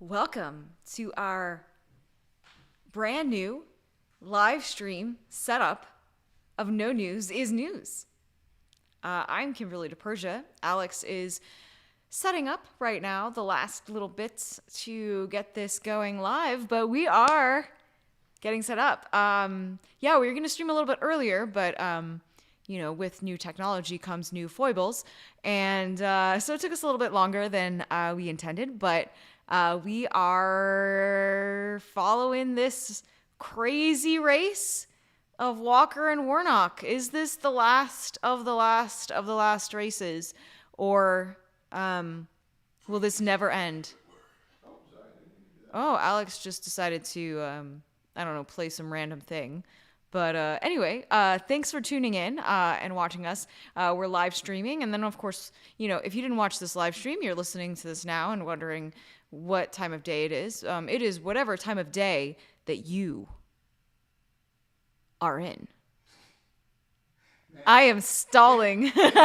Welcome to our brand new live stream setup of No News is News. I'm Kimberly DePersia. Alex is setting up right now the last little bits to get this going live, but we are getting set up. We were going to stream a little bit earlier, but with new technology comes new foibles, and so it took us a little bit longer than we intended, but we are following this crazy race of Walker and Warnock. Is this the last of the last races, or will this never end? Oh, Alex just decided to, play some random thing. But anyway, thanks for tuning in and watching us. We're live streaming. And then, of course, if you didn't watch this live stream, you're listening to this now and wondering what time of day it is. It is whatever time of day that you are in. Man. I am stalling. Kim is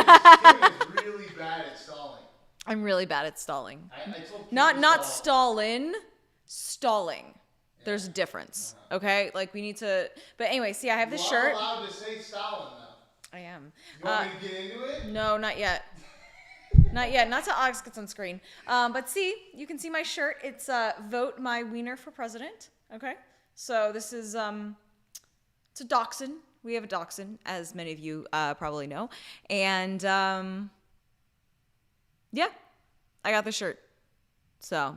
really bad at stalling. I'm really bad at stalling. I told Not stalling. There's a difference, okay? Like, we need to... But anyway, see, I have this shirt. You are allowed to say Stalin, though. I am. You want me to get into it? No, not yet. Not yet. Not till Alex gets on screen. But see, you can see my shirt. It's Vote My Wiener for President, okay? So this is... It's a dachshund. We have a dachshund, as many of you probably know. And, I got the shirt. So,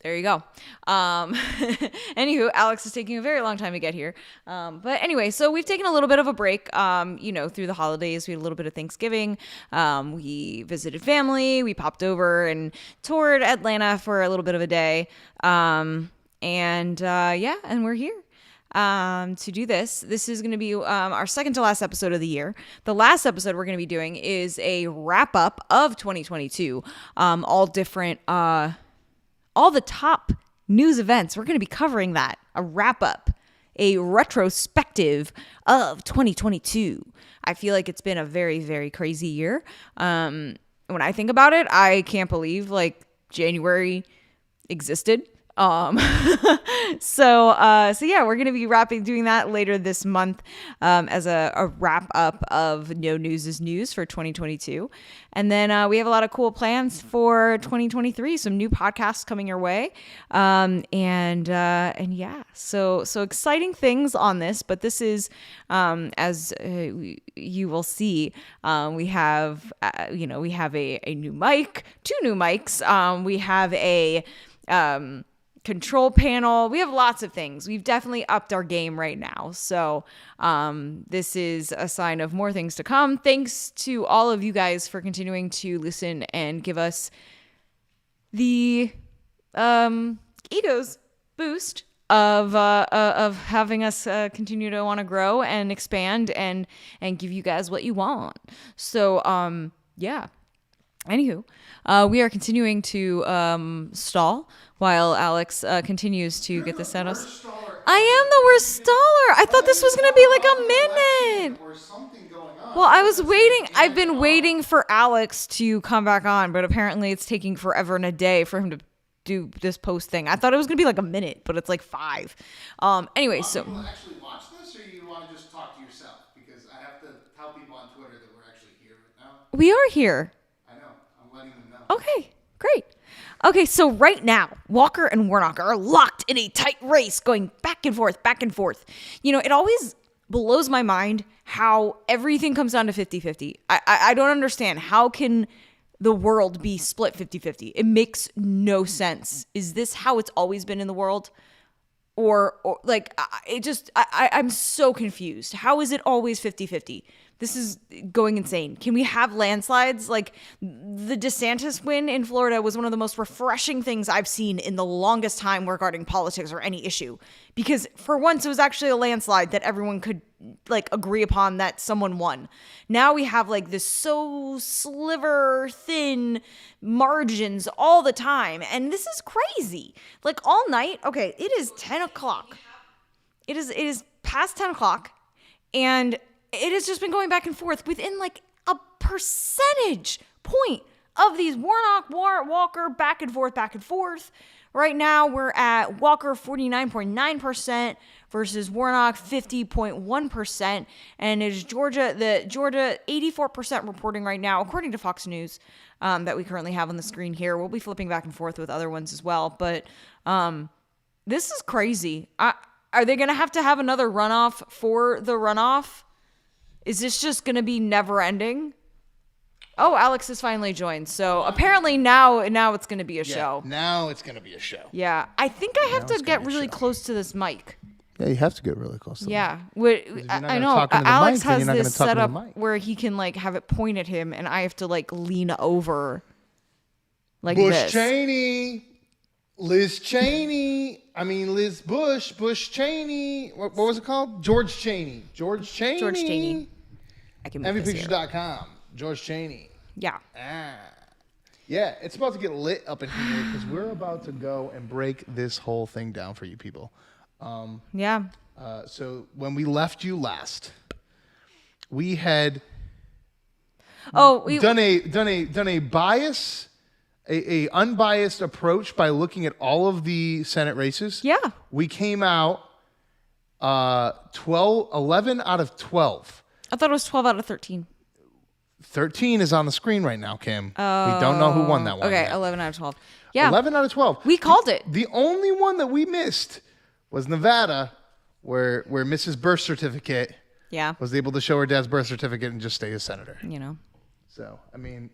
there you go. Anywho, Alex is taking a very long time to get here. But anyway, so we've taken a little bit of a break, through the holidays. We had a little bit of Thanksgiving. We visited family. We popped over and toured Atlanta for a little bit of a day. And we're here to do this. This is going to be our second to last episode of the year. The last episode we're going to be doing is a wrap up of 2022. All the top news events. We're going to be covering that. A wrap up, a retrospective of 2022. I feel like it's been a very, very crazy year. When I think about it, I can't believe January existed. We're going to be doing that later this month, as a wrap up of No News is News for 2022. And then, we have a lot of cool plans for 2023, some new podcasts coming your way. So exciting things on this, but this is, as you will see, we have a new mic, 2 new mics. We have a, control panel. We have lots of things. We've definitely upped our game right now. So this is a sign of more things to come. Thanks to all of you guys for continuing to listen and give us the egos boost of having us continue to want to grow and expand and give you guys what you want. So Anywho, we are continuing to stall while Alex continues to get the setups. I am the worst staller. I thought this was going to be like a minute. Well, I was waiting. I've been waiting for Alex to come back on, but apparently it's taking forever and a day for him to do this post thing. I thought it was going to be like a minute, but it's like 5. Anyway, so... Do you want to actually watch this, or you want to just talk to yourself? Because I have to tell people on Twitter that we're actually here right now. We are here. Letting them know. Okay, great. Okay, so right now, Walker and Warnock are locked in a tight race going back and forth, back and forth. It always blows my mind how everything comes down to 50-50. I don't understand. How can the world be split 50-50? It makes no sense. Is this how it's always been in the world? I'm so confused. How is it always 50-50? This is going insane. Can we have landslides? Like, the DeSantis win in Florida was one of the most refreshing things I've seen in the longest time regarding politics or any issue. Because for once, it was actually a landslide that everyone could, agree upon that someone won. Now we have, this so sliver thin margins all the time. And this is crazy. All night. Okay, it is 10 o'clock. It is past 10 o'clock. And... it has just been going back and forth within a percentage point of these Warnock, Walker, back and forth. Right now, we're at Walker 49.9% versus Warnock 50.1%. And it is Georgia 84% reporting right now, according to Fox News, that we currently have on the screen here. We'll be flipping back and forth with other ones as well. But this is crazy. Are they going to have another runoff for the runoff? Is this just going to be never ending? Oh, Alex has finally joined. So apparently now it's going to be a show. Now it's going to be a show. Yeah. I think I have to get really close to this mic. Yeah, you have to get really close to Yeah. I know. talk into the Alex mic, then has you're not this gonna talk into setup the mic. where he can like have it point at him and I have to like lean over like Bush this. Cheney. Liz Cheney. I mean, Liz Bush. Bush Cheney. What was it called? George Cheney. George Cheney. I can move this here. MVPictures.com. George Cheney. Yeah. Yeah, it's about to get lit up in here because we're about to go and break this whole thing down for you people. Yeah. So when we left you last, we had done a bias, a unbiased approach by looking at all of the Senate races. Yeah. We came out 11 out of 12. I thought it was 12 out of 13. 13 is on the screen right now, Kim. We don't know who won that one. Okay, yet. 11 out of 12. Yeah. 11 out of 12. We called it. The only one that we missed was Nevada, where Mrs. Birth Certificate was able to show her dad's birth certificate and just stay a senator. You know. So, I mean,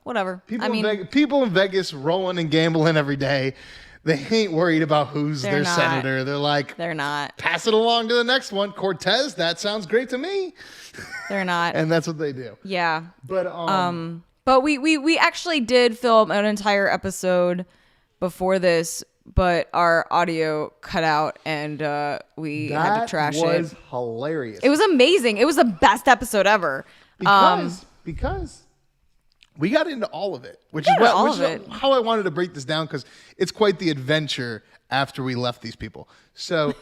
Whatever. People in Vegas rolling and gambling every day. They ain't worried about who's their senator. They're like, they're not. Pass it along to the next one. Cortez, that sounds great to me. They're not. And that's what they do. Yeah. But we actually did film an entire episode before this, but our audio cut out and we had to trash it. That was hilarious. It was amazing. It was the best episode ever. Because we got into all of it, which is how I wanted to break this down, because it's quite the adventure after we left these people. So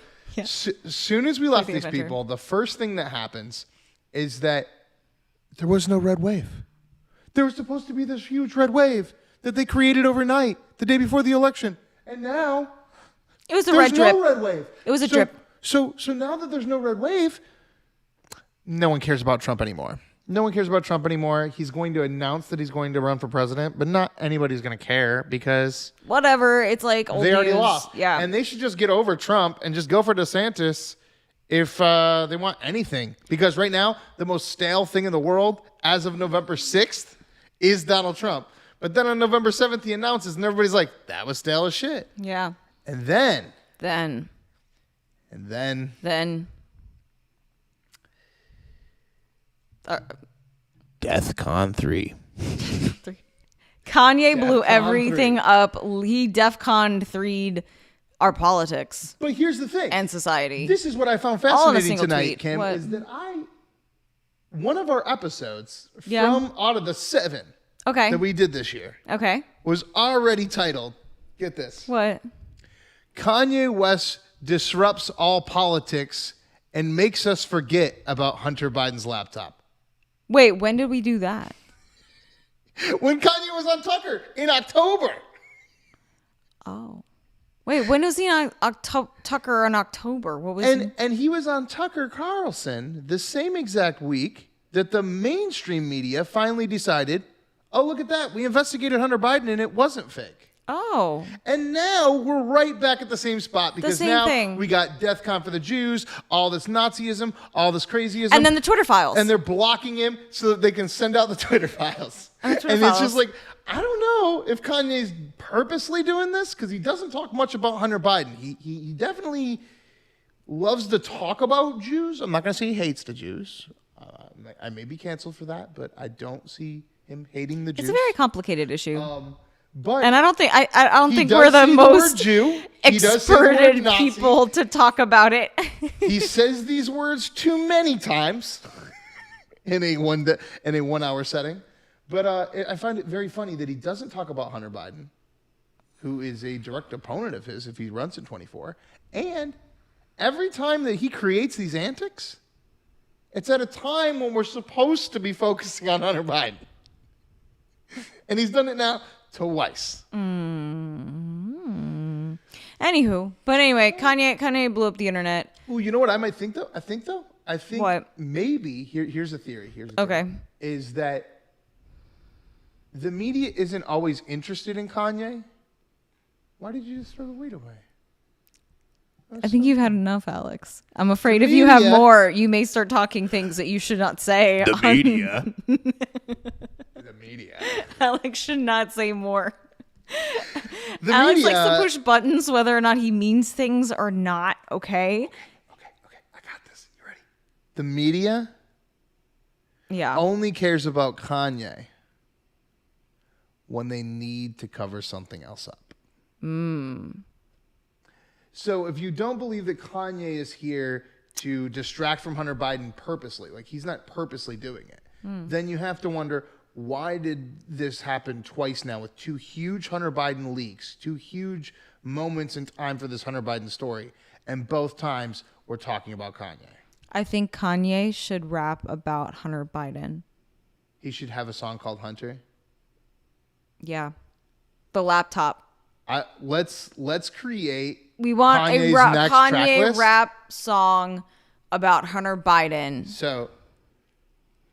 soon as we left these people, the first thing that happens is that there was no red wave. There was supposed to be this huge red wave that they created overnight, the day before the election. And now it was a red drip. There's no red wave. It was a drip. So now that there's no red wave, no one cares about Trump anymore. No one cares about Trump anymore. He's going to announce that he's going to run for president, but not anybody's going to care because whatever. It's like old they already news. lost. Yeah. And they should just get over Trump and just go for DeSantis if they want anything. Because right now, the most stale thing in the world as of November 6th is Donald Trump. But then on November 7th, he announces and everybody's like, that was stale as shit. Yeah. And then. DEFCON 3. Kanye blew everything up. He DEFCON 3'd our politics. But here's the thing. And society. This is what I found fascinating tonight, tweet. Kim, What? is that one of our episodes from out of the 7 that we did this year was already titled, get this. What? Kanye West disrupts all politics and makes us forget about Hunter Biden's laptop. Wait, when did we do that? When Kanye was on Tucker in October. Oh. Wait, when was he on Tucker in October? What was he? And he was on Tucker Carlson the same exact week that the mainstream media finally decided, oh, look at that. We investigated Hunter Biden and it wasn't fake. Oh. And now we're right back at the same spot because we got DEFCON for the Jews, all this Nazism, all this crazyism. And then the Twitter files. And they're blocking him so that they can send out the Twitter files. It's just like, I don't know if Kanye's purposely doing this because he doesn't talk much about Hunter Biden. He definitely loves to talk about Jews. I'm not going to say he hates the Jews. I may be canceled for that, but I don't see him hating the Jews. It's a very complicated issue. But and I don't think we're the most experted people to talk about it. He says these words too many times in a 1 hour setting. But I find it very funny that he doesn't talk about Hunter Biden, who is a direct opponent of his if he runs in 24. And every time that he creates these antics, it's at a time when we're supposed to be focusing on Hunter Biden. And he's done it now twice. Anywho, but anyway, Kanye blew up the internet. Ooh, you know what I might think though? I think What? maybe here's a theory. Okay. Is that the media isn't always interested in Kanye? Why did you just throw the weed away? I think you've had enough, Alex. I'm afraid if you have more, you may start talking things that you should not say. The media. The media. Alex should not say more. The Alex media, likes to push buttons whether or not he means things or not, okay? Okay. I got this. You ready? The media Yeah. only cares about Kanye when they need to cover something else up. So if you don't believe that Kanye is here to distract from Hunter Biden purposely, like he's not purposely doing it, then you have to wonder, why did this happen twice now with two huge Hunter Biden leaks, two huge moments in time for this Hunter Biden story, and both times we're talking about Kanye? I think Kanye should rap about Hunter Biden. He should have a song called Hunter. Yeah. The laptop. Let's create. We want Kanye's a next track Kanye list. rap song about Hunter Biden. So,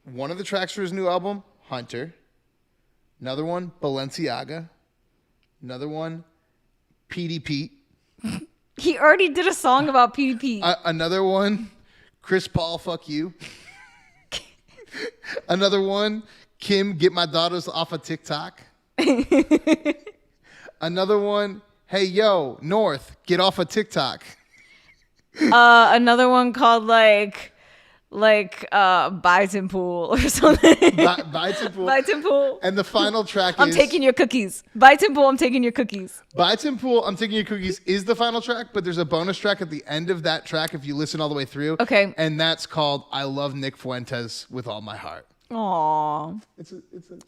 one of the tracks for his new album, Hunter. Another one, Balenciaga. Another one, PDP. He already did a song about PDP. Another one, Chris Paul, fuck you. Another one, Kim, get my daughters off of TikTok. Another one, hey, yo, North, get off of TikTok. Another one called like Biden Pool or something. Biden Pool. Biden Pool. And the final track I'm is... taking your cookies. Biden Pool, I'm taking your cookies. Biden Pool, I'm taking your cookies is the final track, but there's a bonus track at the end of that track if you listen all the way through. Okay. And that's called I Love Nick Fuentes with All My Heart. Aww.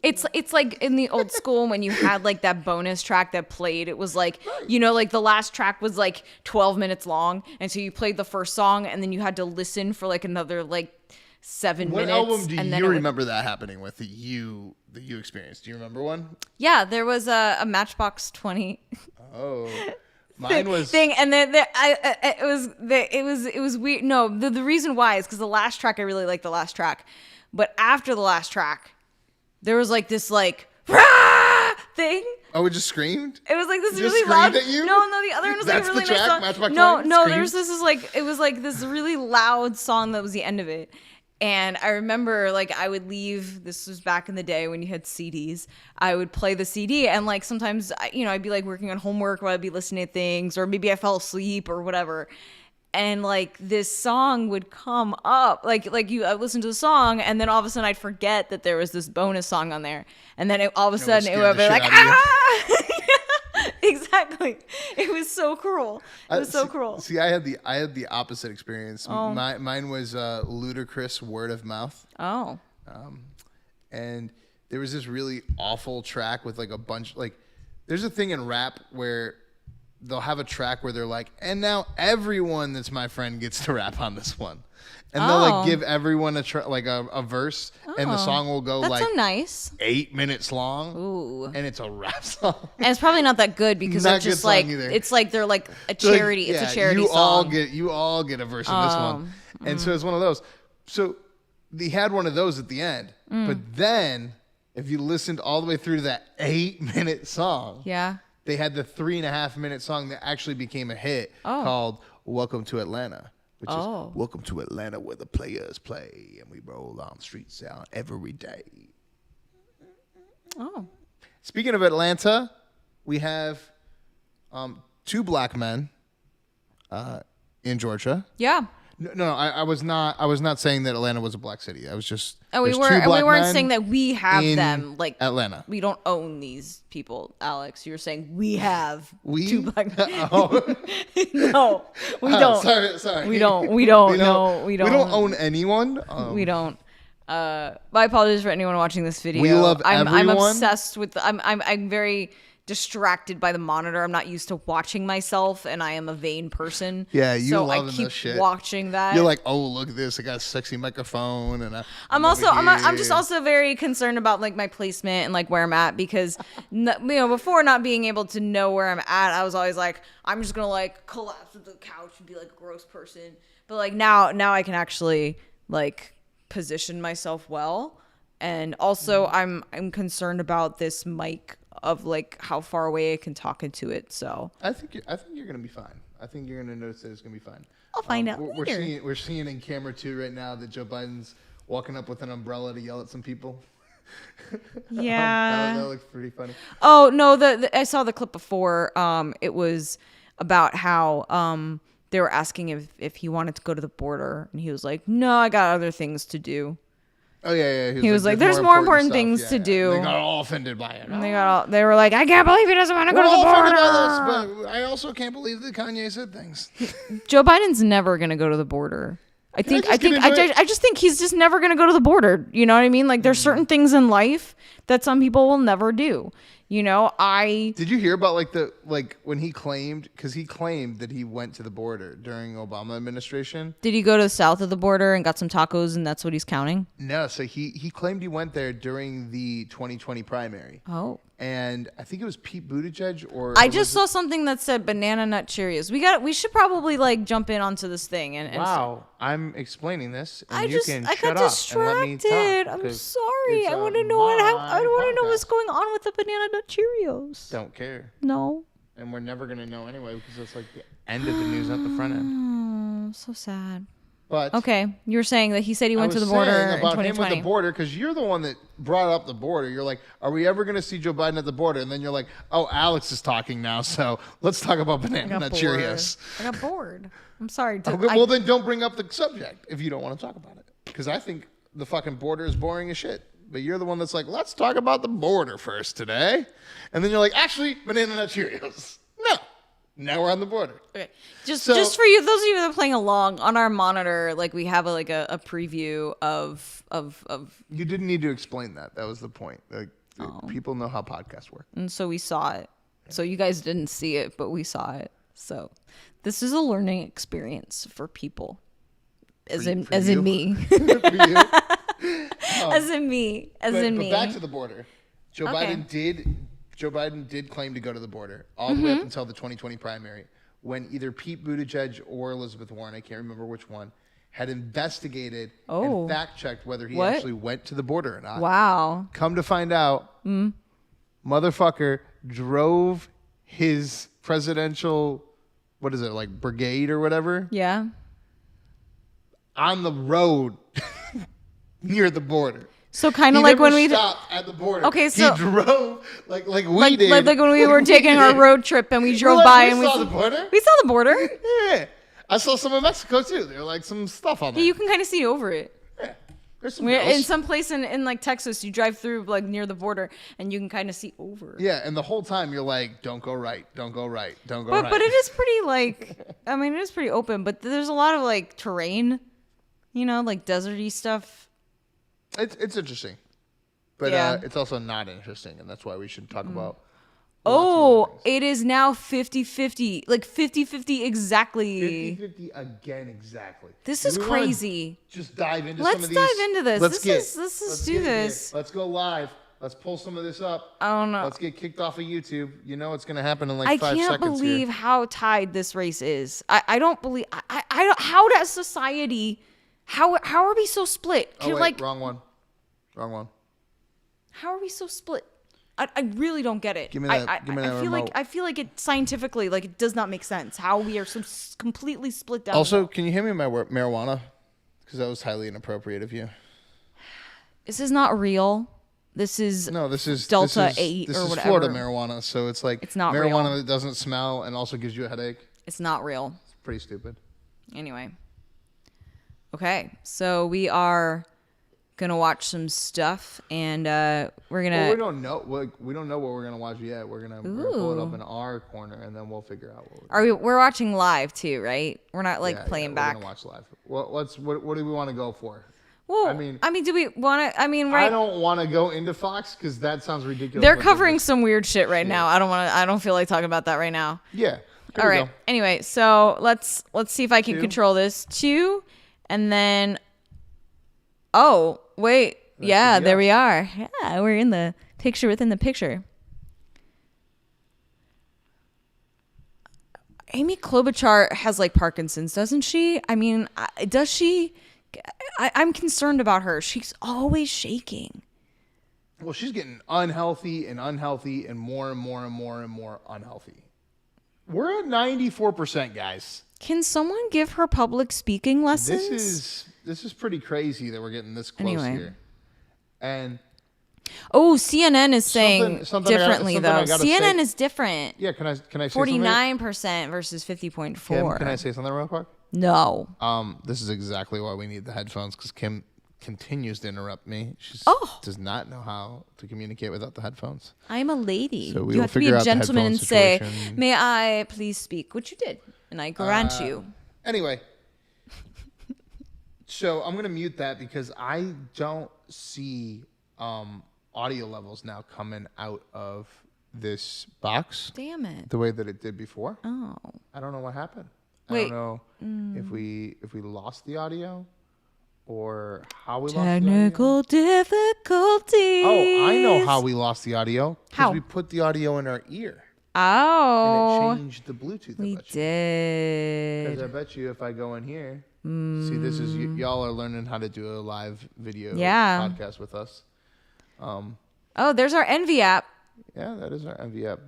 It's like in the old school when you had like that bonus track that played. It was like, you know, like the last track was like 12 minutes long. And so you played the first song and then you had to listen for like another like 7 minutes. What album do and then you remember that happening with that you experienced? Do you remember one? Yeah, there was a Matchbox 20. Oh, mine was thing, and then it was weird. No, the reason why is because the last track, I really liked the last track, but after the last track, there was like this like rah! Thing. Oh, it just screamed? It was like this It just really loud. screamed at you? No, the other one was That's like a really the nice track? song. Matchbox No, 20? no, Screams? it was like this really loud song that was the end of it. And I remember like I would leave, this was back in the day when you had CDs, I would play the CD and like sometimes, I'd be like working on homework while I'd be listening to things, or maybe I fell asleep or whatever. And like this song would come up, I listened to the song and then all of a sudden I'd forget that there was this bonus song on there. And then all of a sudden it would be like, ah! Exactly. It was so cruel. It was so cruel. See, I had the opposite experience. Oh. Mine was ludicrous word of mouth. Oh. And there was this really awful track with like a bunch, like there's a thing in rap where they'll have a track where they're like, and now everyone that's my friend gets to rap on this one. And they'll like give everyone a verse, and the song will go That's like so nice. 8 minutes long. Ooh. And it's a rap song. And it's probably not that good because Not it's just good song like either. it's like they're like a charity. Like, It's a charity you song. You all get a verse in this one. And so it's one of those. So he had one of those at the end. But then if you listened all the way through to that 8-minute song, Yeah. they had the 3.5-minute song that actually became a hit called Welcome to Atlanta. Which is Welcome to Atlanta, where the players play and we roll on street sound every day. Oh. Speaking of Atlanta, we have 2 black men in Georgia. Yeah. No, I was not saying that Atlanta was a black city. I was just And we there's were 2 black we weren't men saying that we have in them like Atlanta. We don't own these people, Alex. You're saying we have We 2 black men. Oh. No, we don't. Sorry. We don't. No, we don't. We don't own anyone. We don't. My apologies for anyone watching this video. We love I'm everyone. obsessed with. I'm very distracted by the monitor. I'm not used to watching myself, and I am a vain person. Yeah, you so loving I keep this shit. watching that. You're like, oh, look at this! I got a sexy microphone, and I'm just also very concerned about like my placement and like where I'm at, because before not being able to know where I'm at, I was always like, I'm just gonna like collapse with the couch and be like a gross person. But like now I can actually like position myself well, and also I'm concerned about this mic of like how far away I can talk into it. So I think you're gonna be fine. I think you're gonna notice that it's gonna be fine. I'll find out later. We're seeing in camera 2 right now that Joe Biden's walking up with an umbrella to yell at some people. Yeah, that looks pretty funny. Oh no, I saw the clip before. It was about how they were asking if he wanted to go to the border, and he was like, "No, I got other things to do." Oh yeah. He was like, "There's more important things to do." They got all offended by it. And they were like, "I can't believe he doesn't want to go to the border." By this, but I also can't believe that Kanye said things. Joe Biden's never gonna go to the border. I just think he's just never gonna go to the border. You know what I mean? Like, there's certain things in life that some people will never do. You know, Did you hear about when he claimed that he went to the border during Obama administration? Did he go to the south of the border and got some tacos, and that's what he's counting? No, so he claimed he went there during the 2020 primary. Oh. And I think it was Pete Buttigieg I just saw something that said banana nut Cheerios. We should probably like jump in onto this thing and wow, I'm explaining this and I got got distracted. I'm sorry. I want to know what's going on with the banana nut Cheerios. Don't care. No. And we're never going to know anyway, because it's like the end of the news, not the front end. So sad. But okay, you were saying that he said he went to the border in 2020. Him with the border, because you're the one that brought up the border. You're like, are we ever going to see Joe Biden at the border? And then you're like, oh, Alex is talking now, so let's talk about banana nut Cheerios. I got bored. I'm sorry. Well, then don't bring up the subject if you don't want to talk about it, because I think the fucking border is boring as shit. But you're the one that's like, let's talk about the border first today. And then you're like, actually, banana nut Cheerios. No. Now we're on the border. Okay. Just for you, those of you that are playing along, on our monitor, like we have a preview of. You didn't need to explain that. That was the point. Like, people know how podcasts work. And so we saw it. So you guys didn't see it, but we saw it. So this is a learning experience for people. As in me. For you. As in me. But back to the border. Joe Biden did claim to go to the border all the way up until the 2020 primary, when either Pete Buttigieg or Elizabeth Warren, I can't remember which one, had investigated and fact-checked whether he actually went to the border or not. Wow. Come to find out, motherfucker drove his presidential, brigade or whatever? Yeah. On the road near the border. So kind of like when we stopped at the border. Okay, so he drove like we did. Like when we were taking our road trip and we drove by and we saw the border. We saw the border. Yeah, I saw some of Mexico too. There were like some stuff on there. Yeah, you can kind of see over it. Yeah, there's some. In some place in like Texas, you drive through like near the border and you can kind of see over. Yeah, and the whole time you're like, don't go right, don't go right, don't go right. But it is pretty it is pretty open. But there's a lot of like terrain, like deserty stuff. It's interesting, but it's also not interesting, and that's why we should talk about. It is now 50-50, like 50-50 exactly. 50-50 again, exactly. This is crazy. Just dive into some of these. Let's dive into this. Let's do this. Let's go live. Let's pull some of this up. I don't know. Let's get kicked off of YouTube. You know what's going to happen in like 5 seconds. I can't believe how tied this race is. I don't believe. I don't. How does society? How are we so split? Wrong one. How are we so split? I really don't get it. Give me that remote. I feel like it scientifically, like it does not make sense how we are so completely split down. Also, can you hand me my marijuana? Because that was highly inappropriate of you. This is not real. This is Delta 8 or whatever. This is Florida marijuana, so it's like it's not marijuana real. that doesn't smell and also gives you a headache. It's not real. It's pretty stupid. Anyway. Okay, so we are gonna watch some stuff, and we're gonna. Well, we don't know. We don't know what we're gonna watch yet. We're gonna pull it up in our corner, and then we'll figure out what. We're watching live too, right? We're not playing back. We're gonna watch live. What do we want to go for? Well, I mean, do we want to? I mean, right? I don't want to go into Fox because that sounds ridiculous. They're covering some weird shit right now. I don't want to. I don't feel like talking about that right now. Yeah. All right. Anyway, so let's see if I can control this. 2, and then. Oh wait, yeah, there we are. Yeah, we're in the picture within the picture. Amy Klobuchar has like Parkinson's, doesn't she? I mean, does she? I'm concerned about her. She's always shaking. Well, she's getting unhealthy and more and more unhealthy. We're at 94%, guys. Can someone give her public speaking lessons? This is pretty crazy that we're getting this close here. And CNN is saying something differently though. CNN is different. Yeah, can I say 49% versus 50.4. Kim, can I say something real quick? No. This is exactly why we need the headphones, because Kim continues to interrupt me. She does not know how to communicate without the headphones. I'm a lady. So you have to be a gentleman and say, "May I please speak?" Which you did, and I grant you. Anyway, so I'm gonna mute that because I don't see audio levels now coming out of this box. Damn it! The way that it did before. Oh. I don't know what happened. Wait. I don't know if we lost the audio or how we lost the audio. Technical difficulties. Oh, I know how we lost the audio. How? Because we put the audio in our ear. Oh. And it changed the Bluetooth. We did. Because I bet you if I go in here, see, this is y'all are learning how to do a live video podcast with us. Oh, there's our Envy app. Yeah, that is our Envy app.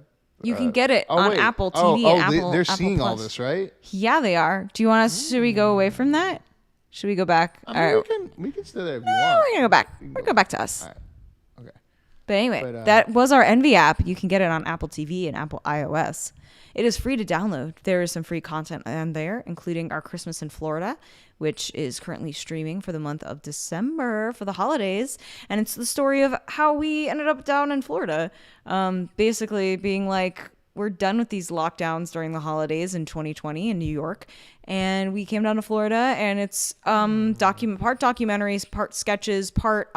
You can get it on Apple TV and Apple. They're Apple seeing Plus. all this, right? Yeah, they are. Do you want us? Should we go away from that? Should we go back? I mean, we can stay there if you want. We're gonna go back. We're gonna go back to us. All right. Okay. But anyway, that was our Envy app. You can get it on Apple TV and Apple iOS. It is free to download. There is some free content on there, including our Christmas in Florida, which is currently streaming for the month of December for the holidays. And it's the story of how we ended up down in Florida. Basically being like, we're done with these lockdowns during the holidays in 2020 in New York. And we came down to Florida, and it's part documentaries, part sketches, part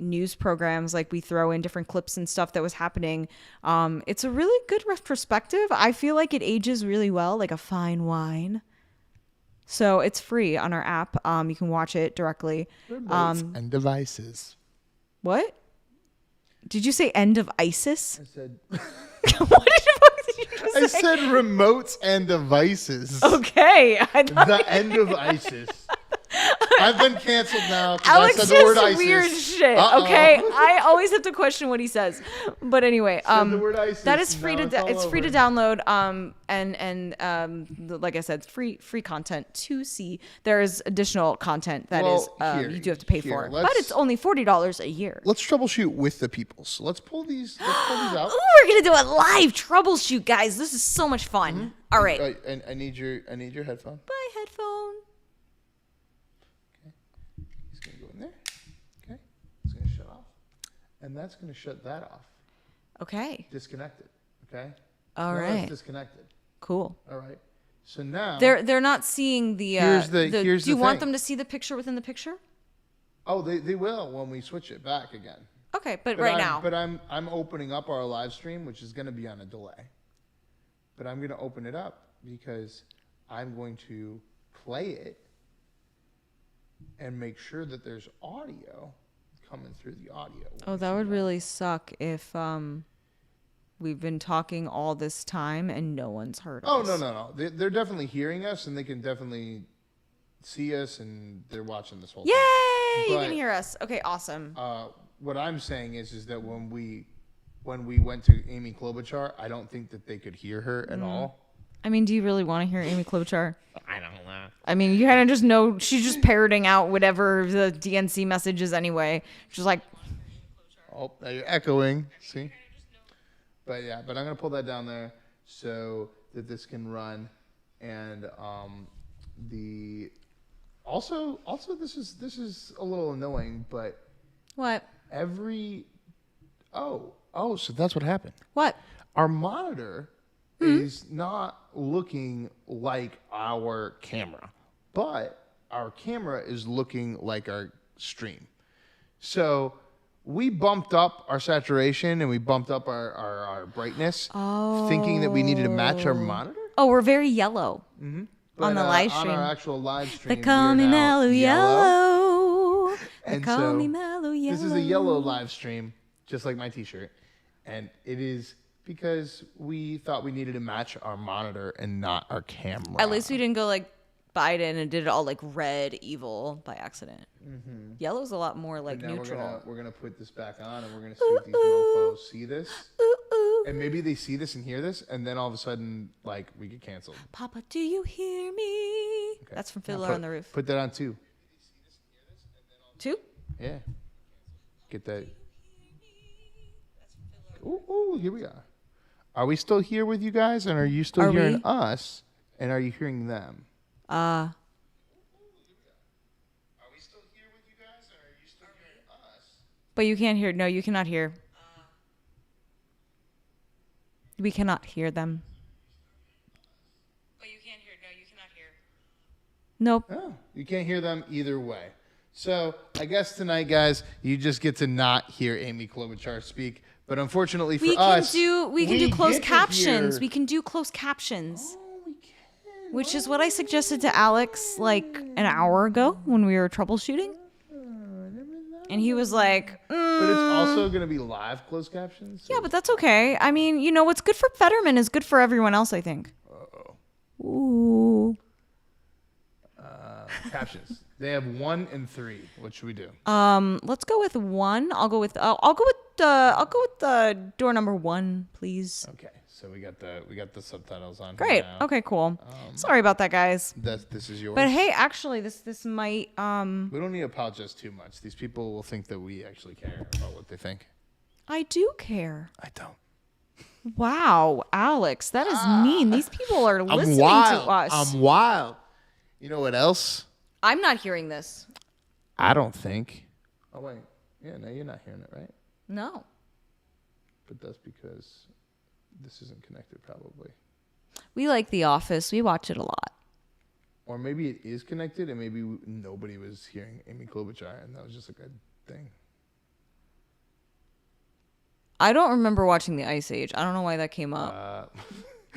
news programs. Like we throw in different clips and stuff that was happening. It's a really good retrospective. I feel like it ages really well, like a fine wine. So it's free on our app. You can watch it directly. And devices. What? Did you say end of ISIS? I said... What did you just say? I said remotes and devices. Okay. The end of ISIS. I've been canceled now. Alex I said the word says ISIS. weird shit. Okay, I always have to question what he says. But anyway, the word ISIS, that is free now it's free to download. Like I said, free content to see. There is additional content that you do have to pay for, but it's only $40 a year. Let's troubleshoot with the people. So let's pull these out. Ooh, we're gonna do a live troubleshoot, guys. This is so much fun. Mm-hmm. All right. I need your headphone. Bye, headphone. It's going to go in there. Okay. It's going to shut off. And that's going to shut that off. Okay. Disconnected. Okay. All now right. It's disconnected. Cool. All right. So now they're not seeing the. Here's the do you thing. want them to see the picture within the picture? Oh, they will when we switch it back again. Okay, but right now. But I'm opening up our live stream, which is going to be on a delay. But I'm going to open it up because I'm going to play it and make sure that there's audio coming through the audio. Oh, that would really suck if we've been talking all this time and no one's heard us. Oh, no. They're definitely hearing us, and they can definitely see us, and they're watching this whole thing. Yay! You can hear us. Okay, awesome. What I'm saying is that when we went to Amy Klobuchar, I don't think that they could hear her at all. I mean, do you really want to hear Amy Klobuchar? I don't know. I mean, you kind of just know she's just parroting out whatever the DNC message is anyway. She's like, oh, now you're echoing. See? But I'm going to pull that down there so that this can run. And also this is a little annoying, but what? So that's what happened. What? Our monitor is not looking like our camera, but our camera is looking like our stream. So we bumped up our saturation and we bumped up our brightness, thinking that we needed to match our monitor. Oh, we're very yellow But, on the live on stream. our actual live stream, They call me mellow yellow. They And call so me mellow yellow. this is a yellow live stream, just like my T-shirt, and it is because we thought we needed to match our monitor and not our camera. At least we didn't go like Biden and did it all like red evil by accident. Yellow's a lot more like Now neutral. we're gonna put this back on, and we're gonna see if these mofos see this, and maybe they see this and hear this, and then all of a sudden, like, we get canceled. Papa, do you hear me? Okay. That's from Now Fiddler on the Roof. Put that on too. 2? Yeah. Get that. Ooh, here we are. Are we still here with you guys, and are you still Are hearing we? us, and are you hearing them? Are we still here with you guys, and are you still hearing us? But you can't hear. No, you cannot hear. We cannot hear them. But you can't hear. No, you cannot hear. Nope. Oh, you can't hear them either way. So I guess tonight, guys, you just get to not hear Amy Klobuchar speak. But unfortunately for us, we can do closed get to captions. hear- We can do closed captions. Oh, we can. Which is what I suggested to Alex like an hour ago when we were troubleshooting. And he was like, But it's also going to be live closed captions. So. yeah, but that's okay. I mean, you know, what's good for Fetterman is good for everyone else, I think. Ooh. Captions. They have 1 and 3. What should we do? Let's go with 1. I'll go with door number 1, please. Okay, so we got the subtitles on. Great. Here now. Okay, cool. Sorry about that, guys. This is yours. But hey, actually, this might we don't need to apologize too much. These people will think that we actually care about what they think. I do care. I don't. Wow, Alex, that is mean. These people are listening to us. I'm wild. You know what else? I'm not hearing this. I don't think. Oh wait, yeah, no, you're not hearing it, right? No. But that's because this isn't connected, probably. We like The Office. We watch it a lot. Or maybe it is connected, and maybe nobody was hearing Amy Klobuchar, and that was just a good thing. I don't remember watching The Ice Age. I don't know why that came up.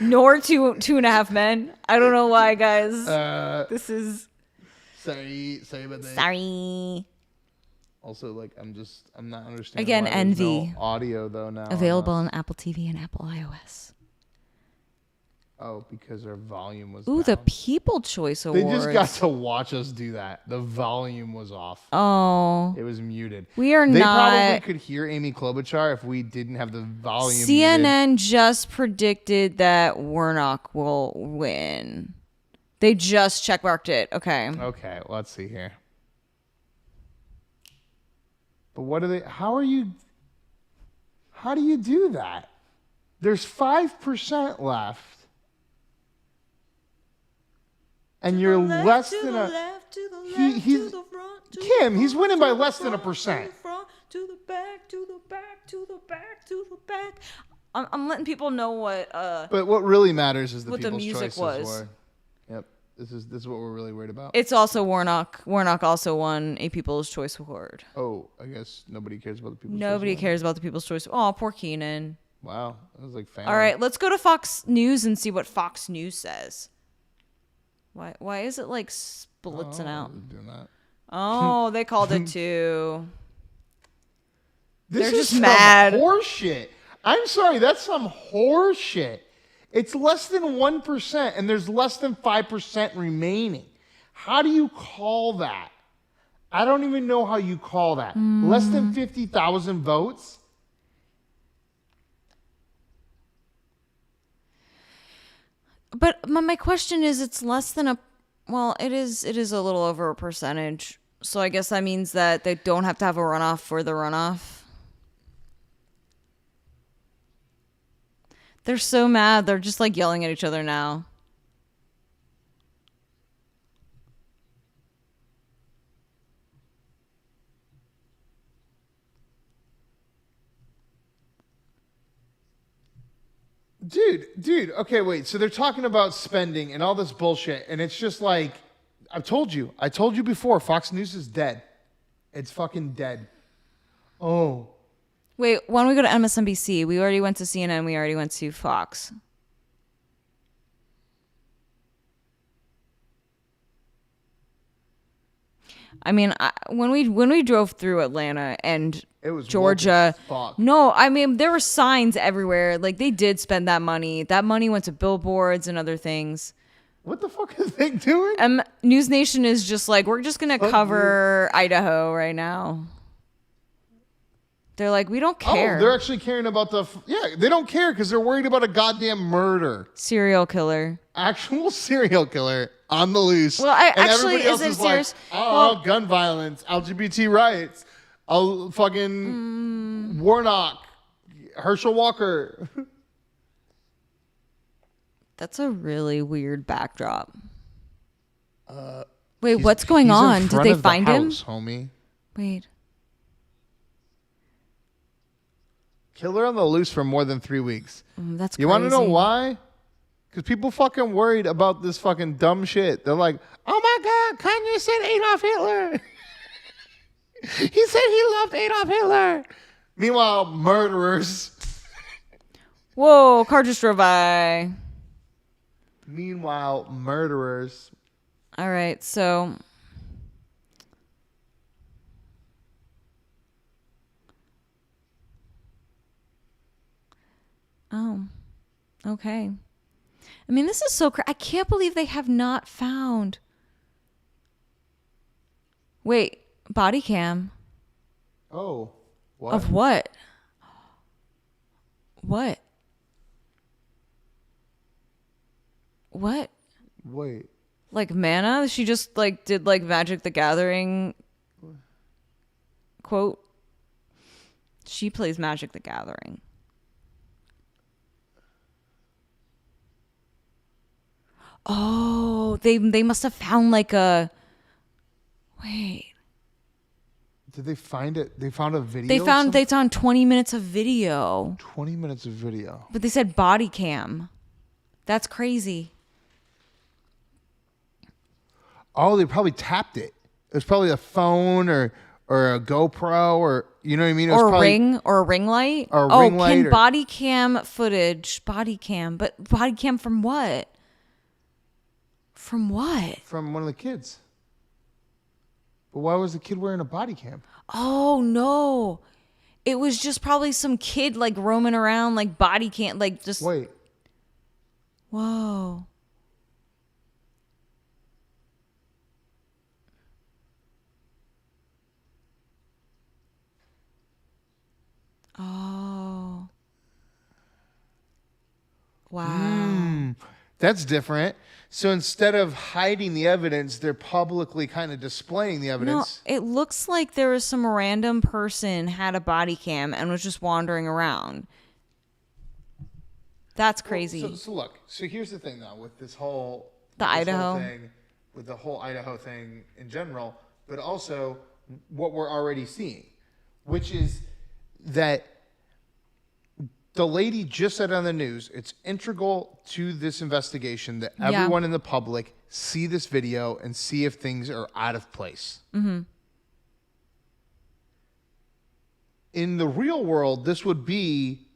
Nor Two and a Half Men. I don't know why, guys. This is... Sorry about that. Sorry. Also, like, I'm not understanding. Again, why there's Envy. no audio though now. Available on Apple TV and Apple iOS. Oh, because our volume was. Ooh, down. the People Choice They Awards. just got to watch us do that. The volume was off. Oh. It was muted. We are They not... probably could hear Amy Klobuchar if we didn't have the volume. CNN muted. just predicted that Warnock will win. They just checkmarked it. Okay. Okay, let's see here. But what are they? How do you do that? There's 5% left. And you're less than a. He's Kim. He's winning by less than 1%. To the back, to the back, to the back, to the back. I'm letting people know what. But what really matters is the What the people's music choices was. were. Yep. This is what we're really worried about. It's also Warnock. Warnock also won a People's Choice Award. Oh, I guess nobody cares about the people's Nobody choice. cares about the People's Choice. Oh, poor Keenan. Wow, that was like family. All right, let's go to Fox News and see what Fox News says. Why is it like splitsing out? Doing that. Oh, they called it too. This They're is just some mad. horseshit. I'm sorry, that's some horseshit. It's less than 1%, and there's less than 5% remaining. How do you call that? I don't even know how you call that. Less than 50,000 votes? But my question is, it's less than a. Well, it is a little over a percentage. So I guess that means that they don't have to have a runoff for the runoff. They're so mad. They're just like yelling at each other now. Dude, okay, wait. So they're talking about spending and all this bullshit, and it's just like, I've told you. I told you before. Fox News is dead. It's fucking dead. Oh. Wait, why don't we go to MSNBC? We already went to CNN. We already went to Fox. I mean, when we drove through Atlanta and It was Georgia, woke as fuck. no, I mean there were signs everywhere. Like they did spend that money. That money went to billboards and other things. What the fuck is they doing? News Nation is just like, we're just gonna cover Idaho right now. They're like, we don't care. Oh, they're actually caring about they don't care because they're worried about a goddamn murder. Serial killer. Actual serial killer on the loose. Well, actually, is it serious? Like, oh, gun violence, LGBT rights, fucking Warnock, Herschel Walker. That's a really weird backdrop. Wait, what's going on? Did they find him? Homie. Wait. Killer on the loose for more than 3 weeks. That's crazy. You want to know why? Because people fucking worried about this fucking dumb shit. They're like, oh my God, Kanye said Adolf Hitler. He said he loved Adolf Hitler. Meanwhile, murderers. Whoa, car just drove by. Meanwhile, murderers. All right, so... Oh, okay. I mean, this is so I can't believe they have not found. Wait, body cam. Oh, what? Of what? What? What? Wait. Like Mana? She just like did like Magic the Gathering quote. She plays Magic the Gathering. Oh, they must have found like a... Wait. Did they find it? They found a video? They found 20 minutes of video. 20 minutes of video. But they said body cam. That's crazy. Oh, they probably tapped it. It was probably a phone or a GoPro or, you know what I mean? It was Or a probably, ring or a ring light. Or a ring light can or- body cam footage, body cam, but body cam from what? From what? From one of the kids. But why was the kid wearing a body cam? Oh no. It was just probably some kid like roaming around like body cam, like just... Wait. Whoa. Oh. Wow. That's different. So instead of hiding the evidence, they're publicly kind of displaying the No, evidence. it looks like there was some random person had a body cam and was just wandering around. That's crazy. So look. So here's the thing, though, with this whole Idaho thing, with the whole Idaho thing in general, but also what we're already seeing, which is that the lady just said on the news, it's integral to this investigation that everyone in the public see this video and see if things are out of place. Mm-hmm. In the real world, this would be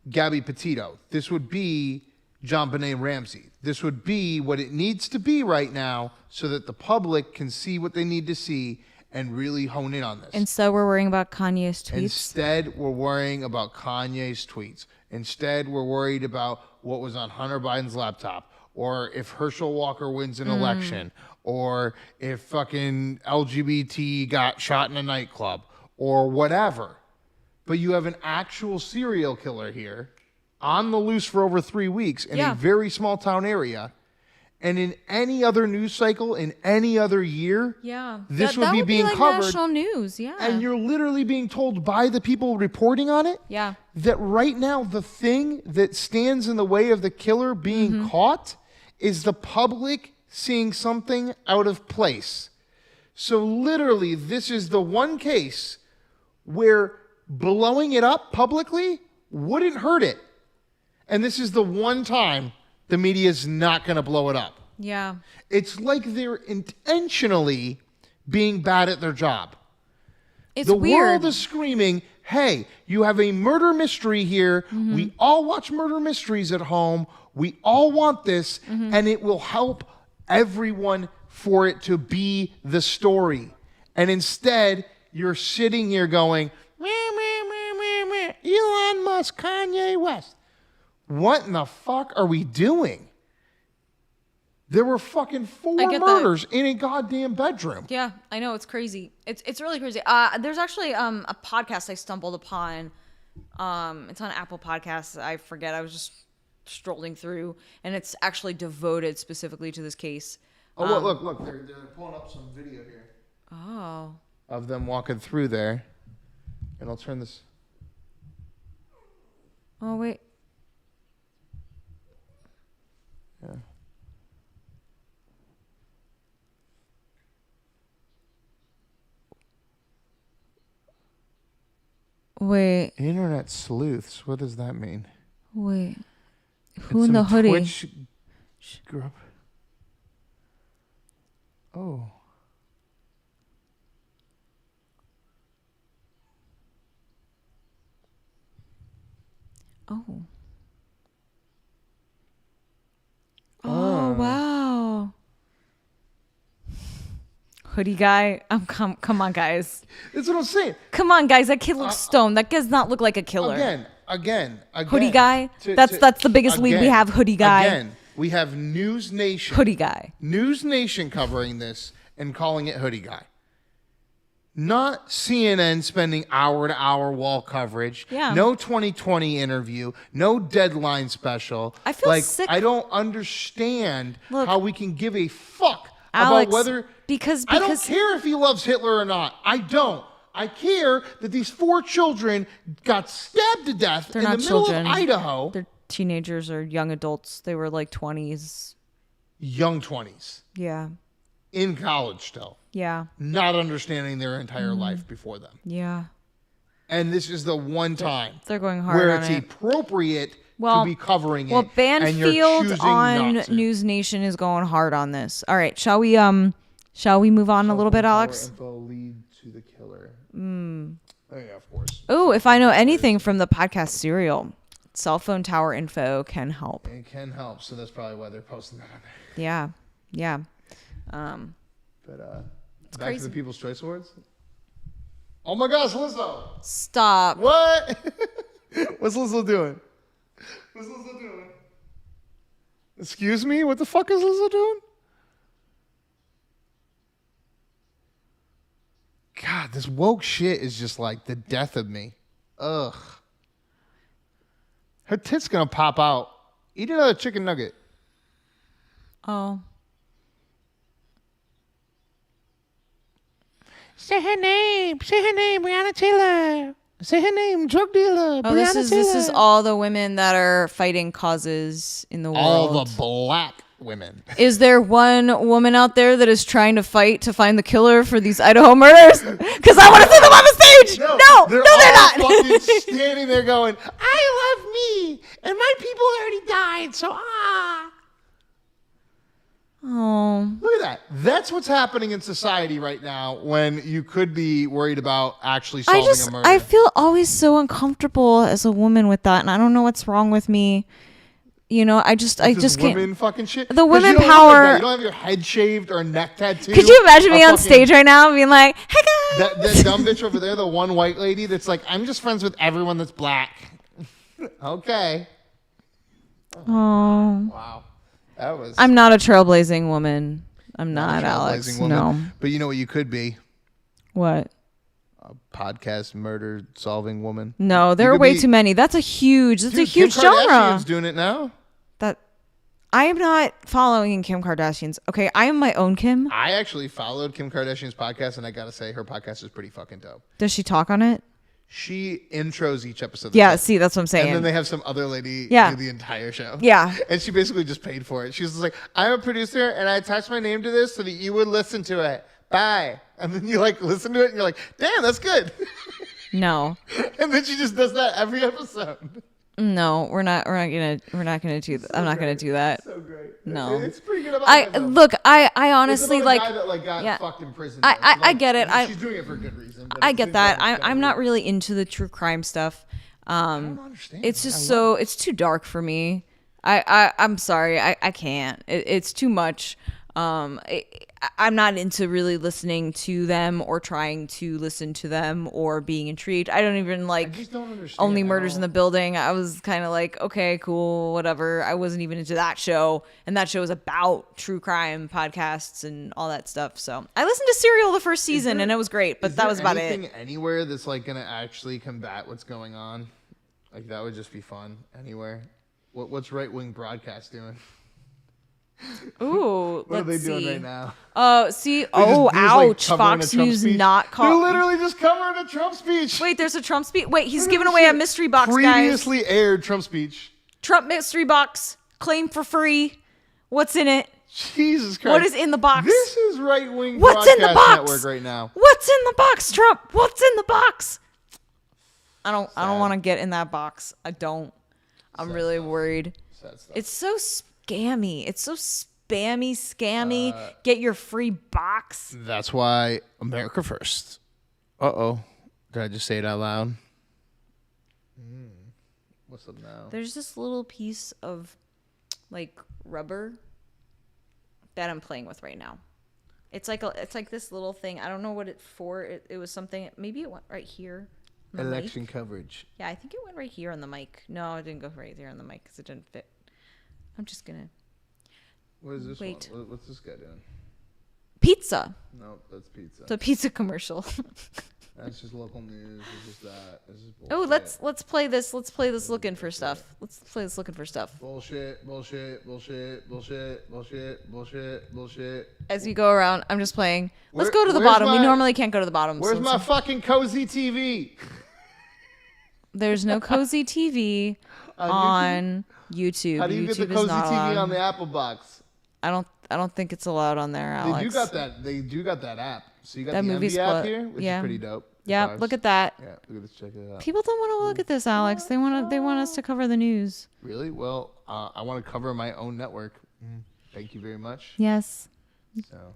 Gabby Petito. This would be John Benet Ramsey. This would be what it needs to be right now so that the public can see what they need to see and really hone in on this. Instead, we're worrying about Kanye's tweets. Instead, we're worrying about Kanye's tweets. Instead, we're worried about what was on Hunter Biden's laptop, or if Herschel Walker wins an election, or if fucking LGBT got shot in a nightclub, or whatever. But you have an actual serial killer here on the loose for over 3 weeks in a very small town area. And in any other news cycle, in any other year, this would be being like covered. National news, And you're literally being told by the people reporting on it that right now the thing that stands in the way of the killer being caught is the public seeing something out of place. So literally, this is the one case where blowing it up publicly wouldn't hurt it. And this is the one time the media is not going to blow it up. Yeah. It's like they're intentionally being bad at their job. It's the weird. world is screaming, hey, you have a murder mystery here. Mm-hmm. We all watch murder mysteries at home. We all want this, Mm-hmm. and it will help everyone for it to be the story. And instead, you're sitting here going, meh, meh, meh, meh, meh. Elon Musk, Kanye West. What in the fuck are we doing? There were fucking 4 murders in a goddamn bedroom. Yeah, I know, it's crazy. It's really crazy. There's actually a podcast I stumbled upon. It's on Apple Podcasts. I forget. I was just strolling through, and it's actually devoted specifically to this case. Oh, look! They're pulling up some video here. Oh. Of them walking through there, and I'll turn this. Oh wait. Yeah. Wait. Internet sleuths. What does that mean? Wait. Who It's in the some hoodie? Twitch group. Oh. Oh. Oh wow. Hoodie guy. Come on, guys. That's what I'm saying. Come on, guys. That kid looks stoned. That does not look like a killer. Again. Hoodie guy. That's the biggest lead we have. Hoodie guy. Again, we have News Nation. Hoodie guy. News Nation covering this and calling it Hoodie Guy. Not CNN spending hour-to-hour wall coverage. Yeah. No 2020 interview. No Deadline special. I feel like, sick. I don't understand Look, how we can give a fuck Alex, about whether... because I don't care if he loves Hitler or not. I don't. I care that these 4 children got stabbed to death They're in the not middle children. of Idaho. They're teenagers or young adults. They were like 20s. Young 20s. Yeah. In college still. Yeah. Not understanding their entire life before them. Yeah. And this is the one time They're going hard where on it's it. appropriate Well- to be covering Well, it. and you're Banfield choosing on not to. News Nation is going hard on this. All right, shall we move on a little bit, Alex? Info lead to the killer. Oh, yeah, of course. Oh, if I know anything from the podcast Serial, cell phone tower info can help. It can help, so that's probably why they're posting that on there. Yeah. Yeah. But back crazy. to the People's Choice Awards. Oh my gosh, Lizzo! Stop. What? What's Lizzo doing? What's Lizzo doing? Excuse me? What the fuck is Lizzo doing? God, this woke shit is just like the death of me. Ugh. Her tit's gonna pop out. Eat another chicken nugget. Oh. Say her name, Breonna Taylor. Say her name, drug dealer. Oh, this is all the women that are fighting causes in the world. all the black women. Is there one woman out there that is trying to fight to find the killer for these Idaho murders? Because I want to see them on the stage. No, they're not. Fucking standing there going, I love me, and my people already died, so Oh. Look at that. That's what's happening in society right now when you could be worried about actually solving a murder. I feel always so uncomfortable as a woman with that, and I don't know what's wrong with me. You know, I just can't. Women fucking shit. The 'Cause women you don't look power- like that. You don't have your head shaved or neck tattooed. Could you imagine me A on fucking- stage right now being like, "Hey guys." That dumb bitch over there, the one white lady that's like, I'm just friends with everyone that's black. Okay. Oh. Wow. That was. I'm not a trailblazing woman. I'm not, a Alex. trailblazing woman. No. But you know what you could be? What? A podcast murder solving woman. No, there You are could way be- too many. That's a huge Dude, genre. Kim Kardashian's doing it now. That I am not following Kim Kardashian's. Okay, I am my own Kim. I actually followed Kim Kardashian's podcast, and I gotta say, her podcast is pretty fucking dope. Does she talk on it? She intros each episode. Yeah, see, that's what I'm saying. And then they have some other lady Yeah. do the entire show. Yeah. And she basically just paid for it. She was just like, I'm a producer and I attached my name to this so that you would listen to it. Bye. And then you like listen to it and you're like, damn, that's good. No. And then she just does that every episode. No, we're not gonna do that. I'm not gonna do that. So great. No. It's pretty good. I honestly it's like. a guy that got yeah. fucked in prison. I get it. She's doing it for a good reason. But I get that. I'm not really into the true crime stuff. I don't understand. It's just it's too dark for me. I'm sorry. I can't. It's too much. I'm not into really listening to them or trying to listen to them or being intrigued. I don't even like I just don't understand Only Murders in the Building. I was kind of like, okay, cool, whatever. I wasn't even into that show. And that show is about true crime podcasts and all that stuff. So I listened to Serial the first season and it was great, but that was about it. Anything anywhere that's like going to actually combat what's going on? Like that would just be fun anywhere. What's right-wing broadcast doing? Ooh, what are they let's doing see. right now? See, like, ouch! covering Fox a Trump News speech. not They're literally just covering a Trump speech. Wait, there's a Trump speech. Wait, he's giving away a mystery box, guys. Previously aired Trump speech. Trump mystery box, claim for free. What's in it? Jesus Christ! What is in the box? This is right-wing What's in the broadcast box? network right now. What's in the box, Trump? What's in the box? I don't want to get in that box. I don't. I'm really worried. Sad stuff. It's so scammy. It's so spammy, scammy. Get your free box. That's why America first. Uh-oh. Did I just say it out loud? What's up now? There's this little piece of like rubber that I'm playing with right now. It's like this little thing. I don't know what it's for. It was something. Maybe it went right here. on the Election mic. coverage. Yeah, I think it went right here on the mic. No, it didn't go right there on the mic because it didn't fit. I'm just gonna What is this wait. one? What's this guy doing? Pizza. No, that's pizza. It's a pizza commercial. That's just local news. It's just that. This is Oh, bullshit. let's play this. Let's play this looking for stuff. Let's play this looking for stuff. Bullshit, bullshit, bullshit, bullshit, bullshit, bullshit, bullshit. As we go around, I'm just playing. Let's Where- go to the where's bottom. We my- normally can't go to the bottom. Where's so my fucking cozy TV? there's no cozy TV on YouTube. How do you get the YouTube is cozy not TV allowed. on the Apple box? I don't think it's allowed on there, Alex. They do got that app. So you got That the movie MV app split. here, which Yeah. is pretty dope. Yeah, look at that. Yeah, look at this. Check it out. People don't want to look at this, Alex. They want us to cover the news. Really? Well, I want to cover my own network. Thank you very much. Yes. So,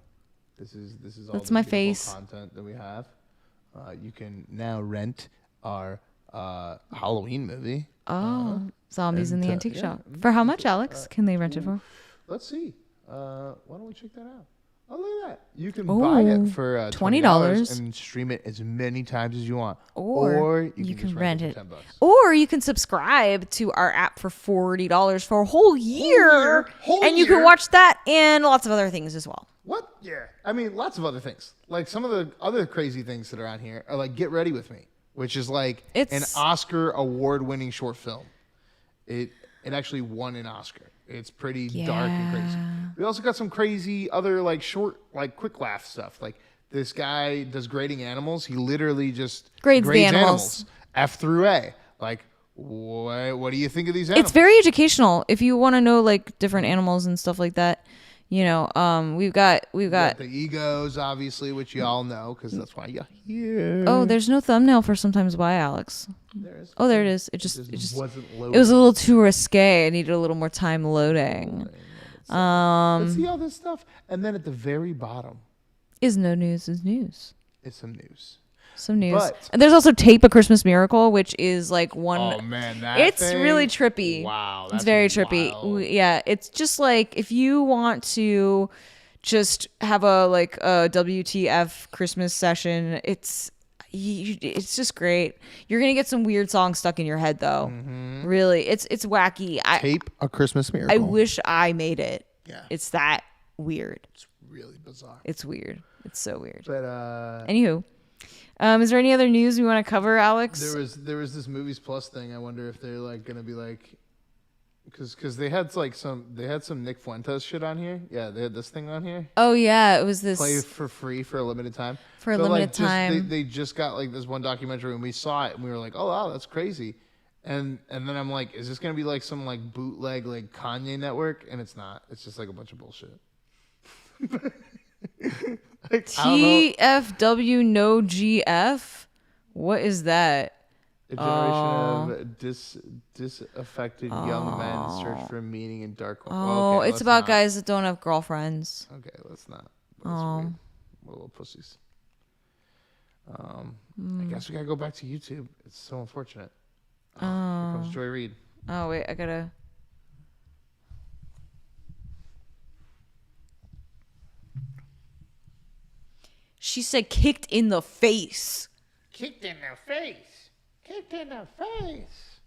this is all That's the my beautiful face. content that we have. You can now rent our Halloween movie. Oh, zombies in the and, antique yeah, shop. For how much, Alex? Can they rent it for? Let's see. Why don't we check that out? Oh, look at that. You can buy it for $20 and stream it as many times as you want. Or you you can just can rent it. for $10. Or you can subscribe to our app for $40 for a whole year. Whole and you year? can watch that and lots of other things as well. What? Yeah. I mean, lots of other things. Like some of the other crazy things that are on here are like Get Ready With Me, which is like an It's- Oscar award-winning short film. It actually won an Oscar. It's pretty dark and crazy. We also got some crazy other like short, like quick laugh stuff. Like this guy does grading animals. He literally just Grades the animals. F through A. Like, what do you think of these animals? It's very educational. If you want to know like different animals and stuff like that, you know, we've got the egos, obviously, which you all know because that's why you're here. Oh, there's no thumbnail for Sometimes Why, Alex. There is. Oh, there it is. It just wasn't it loaded. was a little too risque. I needed a little more time loading. Let's see all this stuff. And then at the very bottom, Is no news is news. it's some news. Some news. But- And there's also Tape a Christmas Miracle, which is like one. Oh man, that It's thing? really trippy. Wow, It's that's very trippy. wild. Yeah, it's just like if you want to just have a like a WTF Christmas session, it's just great. You're gonna get some weird songs stuck in your head though. Really, it's wacky. Tape a Christmas Miracle. I wish I made it. Yeah. It's that weird. It's really bizarre. It's weird. It's so weird. But Anywho, is there any other news we want to cover, Alex? there was this Movies Plus thing. I wonder if they're like gonna be like, because they had some Nick Fuentes shit on here. Yeah, they had this thing on here. Oh yeah, it was this. Play for free for a limited time. For a But, limited like, time. They just got like this one documentary and we saw it and we were like, oh wow, that's crazy. And then I'm like, is this gonna be like some like bootleg like Kanye network? And it's not. It's just like a bunch of bullshit. Like, I don't know. TFW no GF? What is that? A generation of disaffected young men search for meaning in dark. Oh, okay, it's about guys that don't have girlfriends. Okay, let's not. That's weird. We're little pussies. I guess we gotta go back to YouTube. It's so unfortunate. Here comes Joy Reid. Oh wait, I gotta. She said kicked in the face. Kicked in the face. Kicked in the face.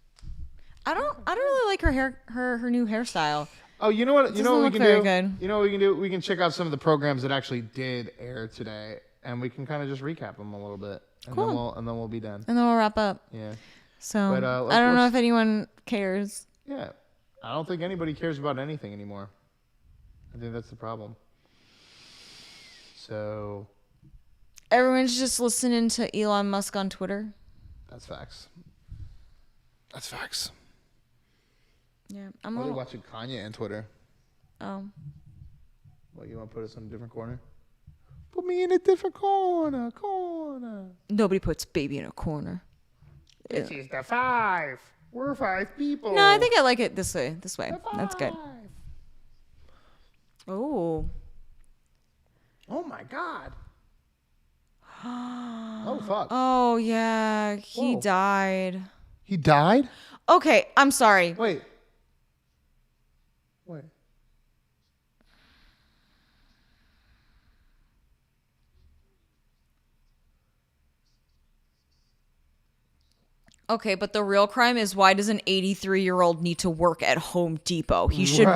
I don't really like her hair, her new hairstyle. Oh, you know what? You know what we can do? Good. You know what we can do? We can check out some of the programs that actually did air today, and we can kind of just recap them a little bit. And Cool. Then we'll be done. And then we'll wrap up. Yeah. So But, I don't know if anyone cares. Yeah. I don't think anybody cares about anything anymore. I think that's the problem. So. Everyone's just listening to Elon Musk on Twitter. That's facts. That's facts. Yeah, I'm only watching Kanye on Twitter. Oh. What, you want to put us in a different corner? Put me in a different corner. Nobody puts baby in a corner. This is the 5. We're 5 people. No, I think I like it this way. That's good. Oh. Oh my God. Oh fuck. Oh yeah, he Whoa. died. He died? Okay, I'm sorry. Wait. Okay, but the real crime is, why does an 83-year-old need to work at Home Depot? He should be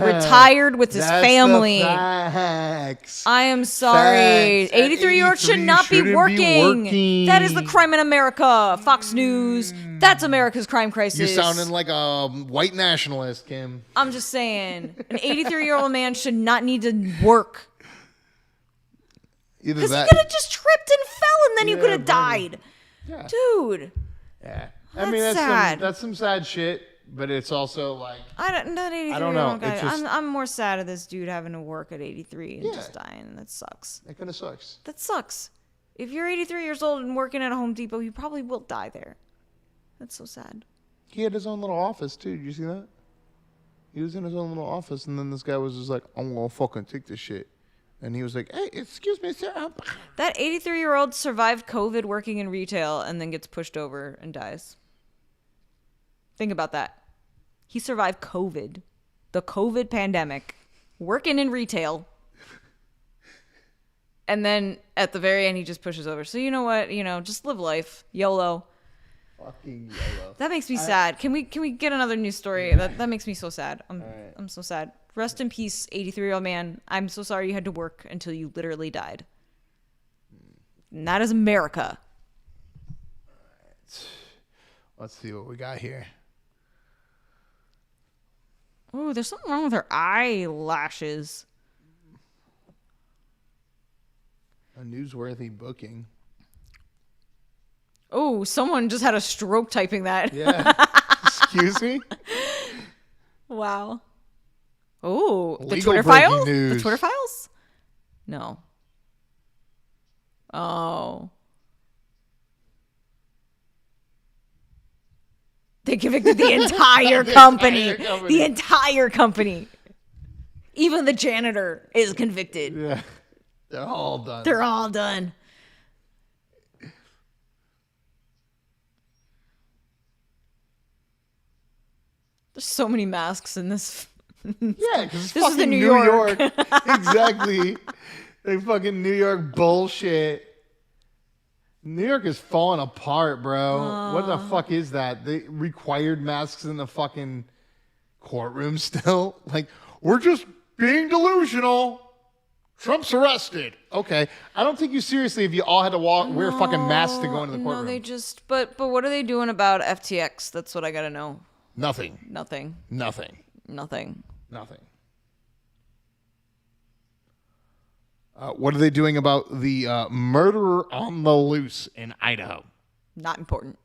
retired with his family. Facts. I am sorry. 83-year-old should not be working. That is the crime in America. Fox News. That's America's crime crisis. You're sounding like a white nationalist, Kim. I'm just saying. An 83-year-old man should not need to work. Because he could have just tripped and fell, and then you could have died. Yeah. Dude. Yeah. Sad. That's some sad shit, but it's also like, Not 83 I don't know. guy. It's just, I'm more sad of this dude having to work at 83 and just dying. That sucks. That kind of sucks. That sucks. If you're 83 years old and working at a Home Depot, you probably will die there. That's so sad. He had his own little office too. Did you see that? He was in his own little office, and then this guy was just like, I'm gonna fucking take this shit. And he was like, hey, excuse me, sir. That 83-year-old survived COVID working in retail and then gets pushed over and dies. Think about that. He survived COVID. The COVID pandemic. Working in retail. And then at the very end, he just pushes over. So you know what? Just live life. YOLO. Fucking YOLO. That makes me sad. Can we get another news story? That makes me so sad. I'm so sad. Rest in peace, 83-year-old man. I'm so sorry you had to work until you literally died. And that is America. Let's see what we got here. Oh, there's something wrong with her eyelashes. A newsworthy booking. Oh, someone just had a stroke typing that. Yeah. Excuse me? Wow. Oh, the Legal Twitter breaking files? news. The Twitter files? No. Oh. They convicted the entire company. The entire company. Even the janitor is convicted. Yeah. They're all done. They're all done. There's so many masks in this. Yeah, because it's This is fucking the New New York. York. Exactly. They fucking New York bullshit. New York is falling apart, bro. What the fuck is that? They required masks in the fucking courtroom still? Like, we're just being delusional. Trump's arrested. Okay. I don't take you seriously if you all had to wear fucking masks to go into the courtroom. No, they just. But what are they doing about FTX? That's what I gotta know. Nothing. Nothing. What are they doing about the murderer on the loose in Idaho? Not important.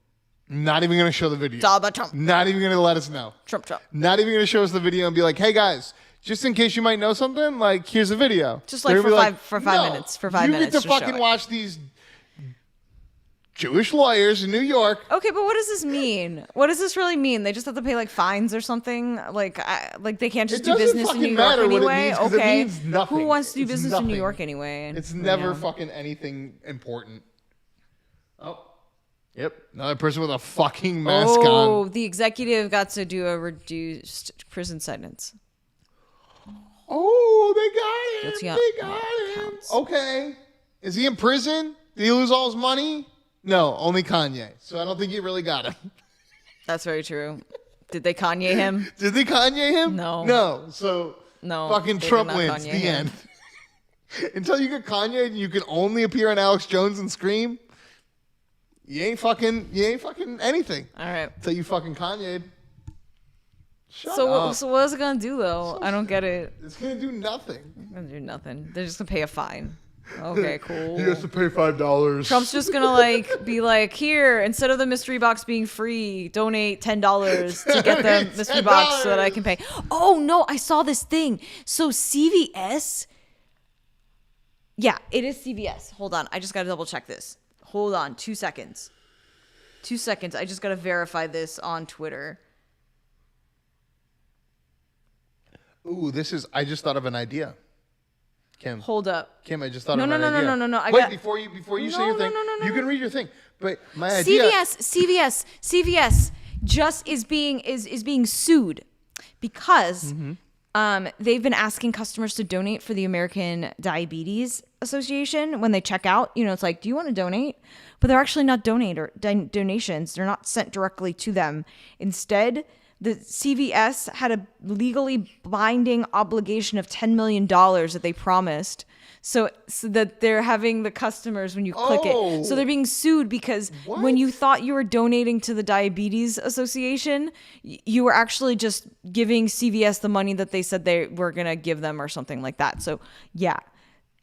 Not even going to show the video. It's all about Trump. Not even going to let us know. Trump. Not even going to show us the video and be like, hey guys, just in case you might know something, like, here's the video. Just like for 5 minutes. For 5 minutes. You get to just show fucking it. watch these Jewish lawyers in New York. Okay, but what does this mean? What does this really mean? They just have to pay like fines or something? Like they can't just do business in New York anyway? Okay. It means nothing. Who wants to do It's business in New nothing. York anyway? It's never fucking anything important. Oh. Yep. Another person with a fucking mask on. Oh, the executive got to do a reduced prison sentence. Oh, they got him. Guilty on They got him. Okay. Is he in prison? Did he lose all his money? No, only Kanye. So I don't think he really got him. That's very true. Did they Kanye him? Did they Kanye him? No. No. So No. fucking they did Trump not wins. Kanye The him. end. Until you get Kanye and you can only appear on Alex Jones and Scream, you ain't fucking anything. All right. Until you fucking Kanye. Shut So up. what is it gonna do though? I don't get it. It's gonna do nothing. It's gonna do nothing. They're just gonna pay a fine. Okay, cool. He has to pay $5. Trump's just gonna like be like, here, instead of the mystery box being free, donate $10 to get the Donate mystery box so that I $10. can pay. Oh no, I saw this thing. So CVS. Yeah, it is CVS. Hold on, I just gotta double check this. Hold on, 2 seconds. 2 seconds. I just gotta verify this on Twitter. Ooh, I just thought of an idea. Kim. Hold up. Kim, I just thought No, of no, an no, no, idea. no, no, no. I Wait, got- before you say No, your no, thing, no, no, you no. can read your thing. But my idea. CVS just is being sued because they've been asking customers to donate for the American Diabetes Association when they check out. You know, it's like, do you want to donate? But they're actually not donations. They're not sent directly to them. Instead, the CVS had a legally binding obligation of $10 million that they promised. So that they're having the customers when you click it. So they're being sued because when you thought you were donating to the Diabetes Association, you were actually just giving CVS the money that they said they were going to give them or something like that. So yeah.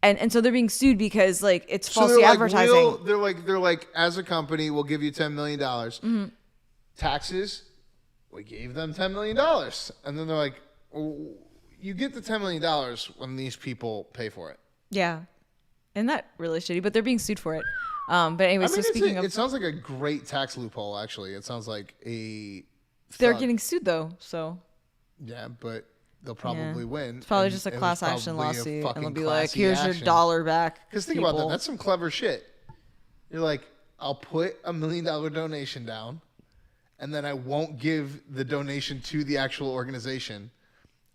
And so they're being sued because like it's falsely advertising. They're like, as a company, we'll give you $10 million. Taxes, we gave them $10 million. And then they're like, well, you get the $10 million when these people pay for it. Yeah. Isn't that really shitty? But they're being sued for it. But anyway, so speaking of... It sounds like a great tax loophole, actually. It sounds like a... They're getting sued, though, so... Yeah, but they'll probably win. It's probably just a class action lawsuit. And they'll be like, here's your dollar back. Because think about that. That's some clever shit. You're like, I'll put $1 million donation down, and then I won't give the donation to the actual organization.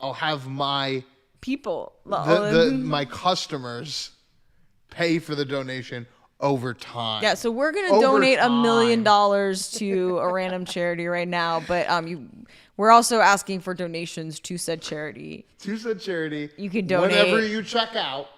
I'll have my... people, my customers pay for the donation over time. Yeah, so we're gonna donate $1 million to a random charity right now, but we're also asking for donations to said charity. To said charity, you can donate whenever you check out,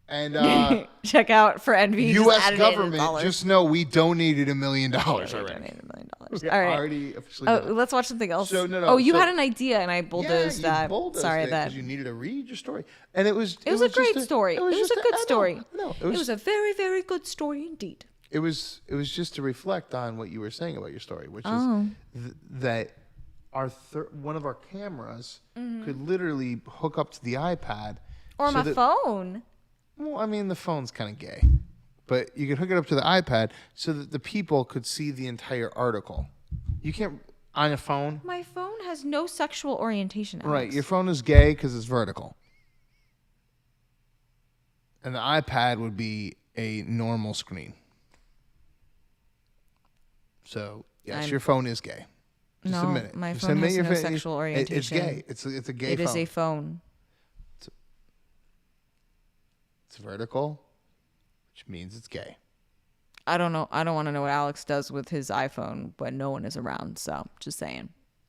and check out for Envy. U.S. government. Just know we donated $1 million already. Donated $1 million. We All right. already officially done it. Let's watch something else. So, no, oh, you so- had an idea, and I bulldozed that. Bulldozed Sorry, it that 'cause you needed to read your story, and it was a great story. It was just a good story. No, it was a very, very good story indeed. It was just to reflect on what you were saying about your story, which is that one of our cameras could literally hook up to the iPad Or so my that- phone. Well, I mean, the phone's kind of gay, but you could hook it up to the iPad so that the people could see the entire article. You can't on a phone. My phone has no sexual orientation. Alex. Right, your phone is gay because it's vertical, and the iPad would be a normal screen. So yes, your phone is gay. Just admit it. My Just phone admit has your no fa- sexual orientation. It's gay. It's a gay phone. It is a phone. It's vertical, which means it's gay. I don't know. I don't want to know what Alex does with his iPhone when no one is around. So just saying.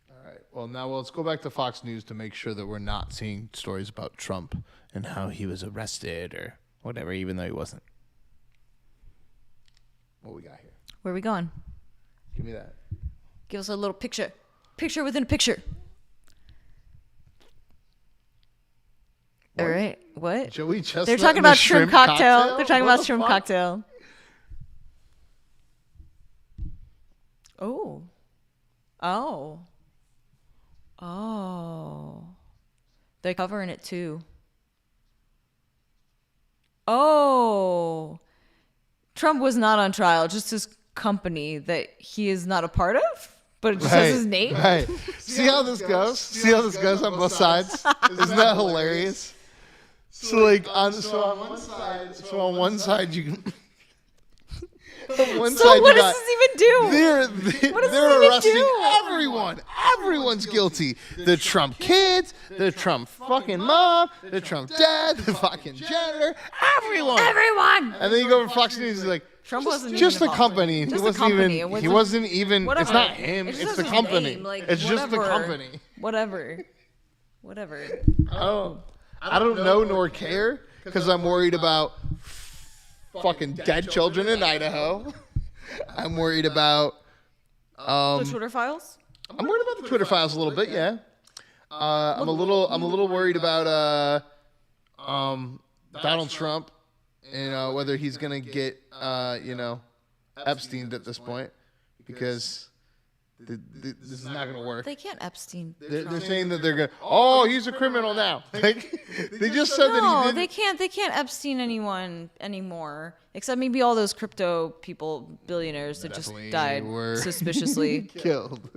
All right. Well, now let's go back to Fox News to make sure that we're not seeing stories about Trump and how he was arrested or whatever, even though he wasn't. What we got here? Where are we going? Give me that. Give us a little picture. Picture within a picture. What? All right. What? Joey Chestnut. They're talking and the about shrimp cocktail. They're talking What about the shrimp fuck? cocktail. Oh. Oh. Oh. They're covering it too. Oh. Trump was not on trial, just his company that he is not a part of, but it just says his name. Right. See how this goes? See how this goes on both sides? Isn't that hilarious? So like on one side you can. On one So side what you does got, this even do? What does they're this even arresting do? everyone. Everyone's guilty. The Trump kids, the Trump fucking mom, the Trump dad, the fucking janitor, everyone. Everyone. And then you go over Fox News, he's like, Trump wasn't just even the involved. company. Just He the wasn't company. even. It He wasn't- wasn't even. Whatever. It's not him. It just It's says the his company. name, like, It's just the whatever. company. Whatever. I don't know nor care because I'm worried about fucking dead children in Idaho. I'm worried about. The Twitter files? I'm worried about the Twitter files a little bit. Yeah. I'm a little worried about Donald Trump and whether he's gonna get Epstein at this point because this is not gonna work. They can't Epstein. They're saying that they're gonna. Oh, he's a criminal now. Like they just said that he No, didn't. they can't Epstein anyone anymore. Except maybe all those crypto people, billionaires that just Definitely died were suspiciously. killed.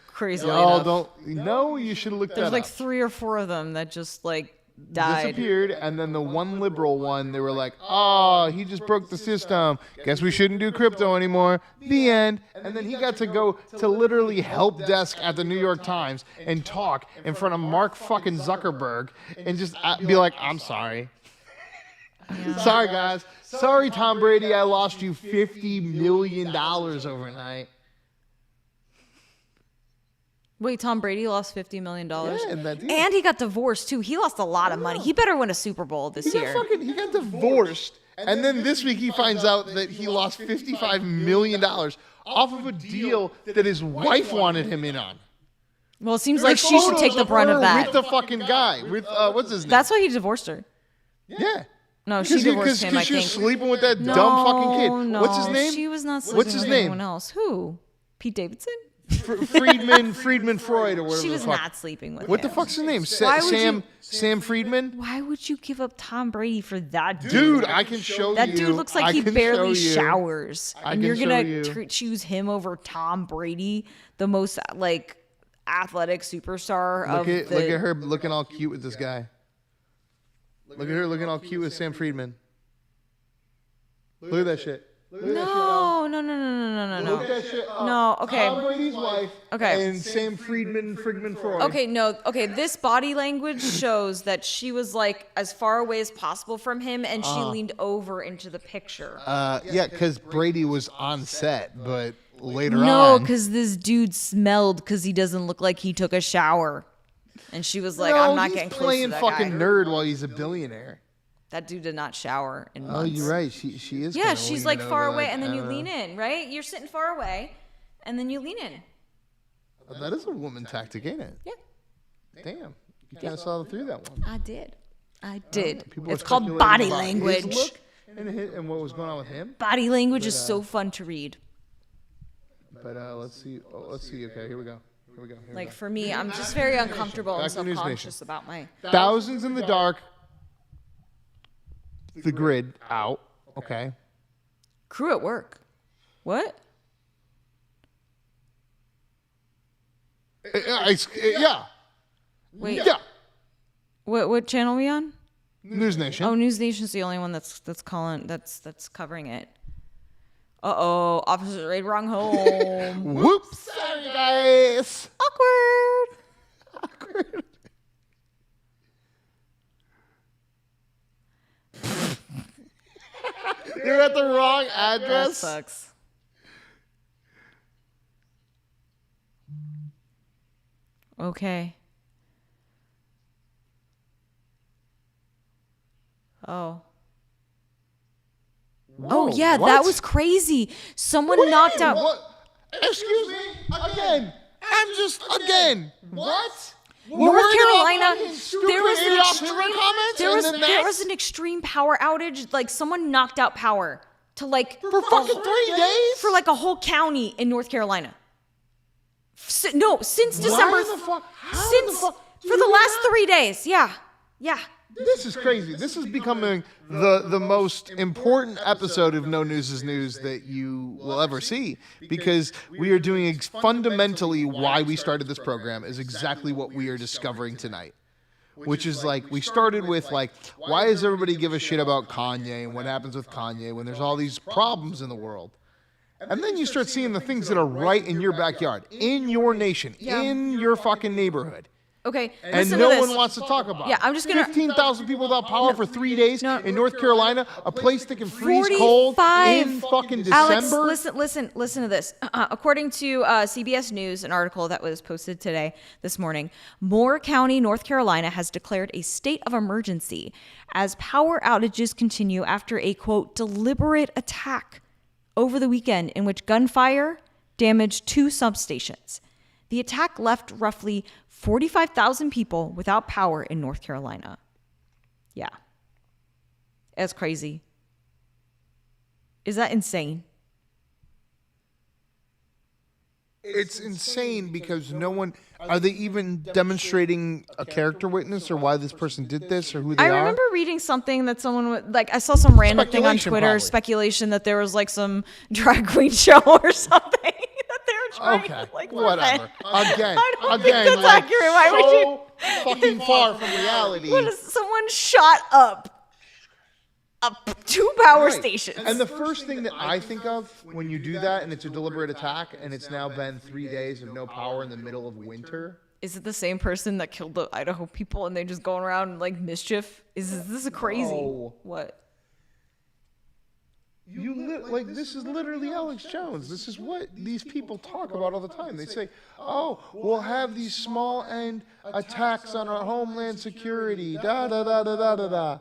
Crazy. Y'all enough. don't. No, you should look that There's like up. 3 or 4 of them that just like died. Disappeared, and then the one liberal one, they were like, "Oh, he just broke the system. Guess we shouldn't do crypto anymore." The end. And then he got to go to literally help desk at the New York Times and talk in front of Mark fucking Zuckerberg and just be like, "I'm sorry." Sorry, guys. Sorry, Tom Brady. I lost you $50 million overnight. Wait, Tom Brady lost $50 million? Yeah, in that deal. And he got divorced too. He lost a lot of money. He better win a Super Bowl this year. He got divorced. And then this week he finds out that he lost $55 million off of a deal that his wife wanted him in on. Well, it seems like she should take the brunt of that. With the fucking guy. With, what's his name? That's why he divorced her. Yeah. No, she divorced him, I Because she was think. sleeping with that dumb fucking kid. No, What's his name? She was not sleeping What's his with name? anyone else. Who? Pete Davidson? Friedman Freud or whatever She the was fuck. not sleeping with him. What the fuck's his name? Why would Sam Friedman? Why would you give up Tom Brady for that dude? Dude, I can show you. That dude looks like I he can barely show you. showers. I And can you're show going you. to choose him over Tom Brady, the most like athletic superstar Look of at the... look at her looking all cute with this guy. Look at her looking all cute with Sam Friedman. Look at that shit. Look at that shit. No. Look that shit up. No, okay. Tom Brady's wife. Okay. And Sam Friedman Freud. Okay, no. Okay, this body language shows that she was like as far away as possible from him and she leaned over into the picture. Yeah, because Brady was on set, but later No, on. because this dude smelled because he doesn't look like he took a shower. And she was like, no, I'm not he's getting close playing to that fucking guy. nerd while he's a billionaire. That dude did not shower in months. Oh, you're right. She is. Yeah, kinda she's leaning like far over, away, like, and then you I don't lean know. in, right? You're sitting far away, and then you lean in. That is a woman tactic, ain't it? Yeah, Damn. You kind of saw through that one. I did. I did. People were It's called speculating body about his language. look and what was going on with him. Body language is so fun to read. But let's see. Oh, let's see. Okay, here we go. Like for me, I'm just very uncomfortable and Back to News self-conscious about my. Thousands in the dark. The grid out. Okay. Crew at work. What? Yeah. Wait. Yeah. What channel are we on? News Nation. Oh, News Nation's the only one that's covering it. Uh-oh, officers raid wrong home. Whoops. Sorry, guys. Awkward. You're at the wrong That address. sucks. Okay. Oh. Oh yeah, what? that was crazy. Someone knocked out. What? Excuse me? Again. Again. What? North Carolina, there was an extreme there was an extreme power outage. Like someone knocked out power to like for fucking 3 days? for like a whole county in North Carolina. Since December. Why the fuck? How Since the fuck? for the last 3 days. Yeah. This is crazy. This is becoming the most important episode of No News is News that you will ever see, because we are doing fundamentally why we started this program is exactly what we are discovering tonight. Which is like, we started with like, why does everybody give a shit about Kanye and what happens with Kanye when there's all these problems in the world? And then you start seeing the things that are right in your backyard, in your nation, in your fucking neighborhood. Okay, and no one wants to talk about it. Yeah, I'm just gonna... 15,000 people without power for 3 days in North Carolina, a place that can freeze cold in fucking December. Alex, listen to this. According to CBS News, an article that was posted this morning, Moore County, North Carolina has declared a state of emergency as power outages continue after a, quote, deliberate attack over the weekend in which gunfire damaged 2 substations. The attack left roughly 45,000 people without power in North Carolina. Yeah. That's crazy. Is that insane? It's insane because no one... Are they even demonstrating a character witness or why this person did this or who they are? I remember reading something that someone would... Like, I saw some random thing on Twitter, probably. Speculation that there was like some drag queen show or something. Okay, like, whatever. Again, think that's like, accurate. Why would you? Fucking far from reality. What is, someone shot up 2 power stations. And the first thing that I think of when you do that, and it's a deliberate attack, and it's now been 3 days of no power in the middle of winter. Is it the same person that killed the Idaho people and they just going around like mischief? Is this a crazy? No. What? This is literally Alex Jones. This is what these people talk about all the time. They say, "Oh, we'll have these small end attacks on our homeland security." Da da da da da da da.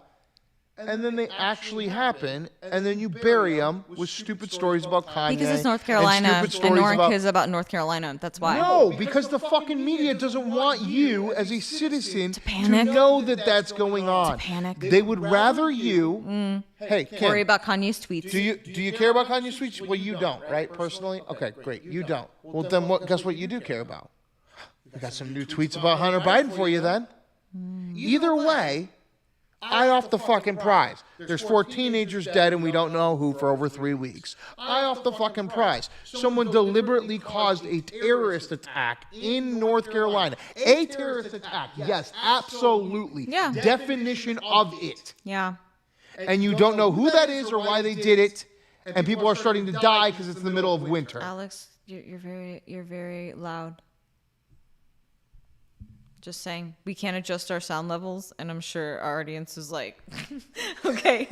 And then they actually happen, and then you bury them with stupid stories about Kanye. Because it's North Carolina, and no one cares about North Carolina. That's why. No, because the fucking media doesn't want you, as a citizen, to know that that's going on. To panic. They would rather you... Hey, Kim, worry about Kanye's tweets. Do you care about Kanye's tweets? Well, you don't, right? Personally? Okay, great. You don't. Well, then guess what you do care about? I got some new tweets about Hunter Biden for you then. Either way... Eye off the fucking prize. There's 4 teenagers dead and we don't know who for over 3 weeks. Eye off the fucking prize. Someone deliberately caused a terrorist attack in North Carolina. A terrorist attack. Yes, absolutely. Yeah. Definition of it. Yeah. And you don't know who that is or why they did it. And people are starting to die because it's in the middle of winter. Alex, you're very loud. Just saying, we can't adjust our sound levels, and I'm sure our audience is like, okay.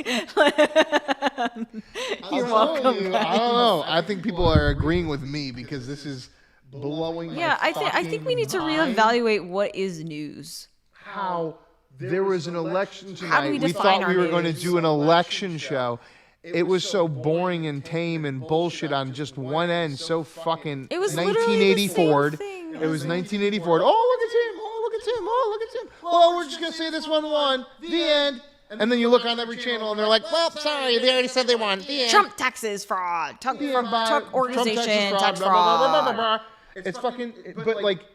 You're welcome. I don't know. I think people are agreeing with me because this is blowing my I think we need to reevaluate what is news. How there was an election tonight. How do we thought we were going to news? do an election show. It was so boring and tame and bullshit on just one end. So fucking It was 1980 Ford. thing. It was 1980 Ford. Oh, look at him. Oh, look at him. Oh, look at him. Oh, we're just going to say this one won. The end. And then you look on every channel and they're like, well, sorry, they already said they won. The end. Trump taxes fraud. Trump organization tax blah, blah, blah, blah, fraud. blah, blah. It's fucking, but like,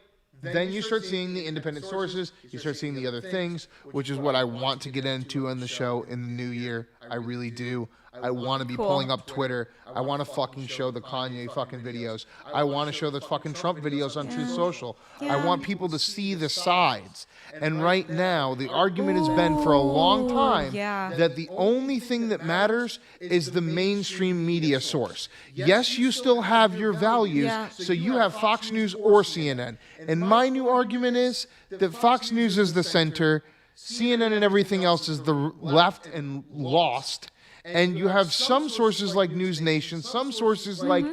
then you start seeing the independent sources. You start seeing the other things, which is what I want to get into on the show in the new year. I really do. I want to be pulling up Twitter. I want to fucking show the Kanye fucking videos. I want to show the fucking Trump videos on Truth Social. I want people to see the sides. And right now, the argument has been for a long time that the only thing that matters is the mainstream media source. Yes, you still have your values, so you have Fox News or CNN. And my new argument is that Fox News is the center, CNN and everything else is the left and lost. And you have some sources like News Nation, some sources like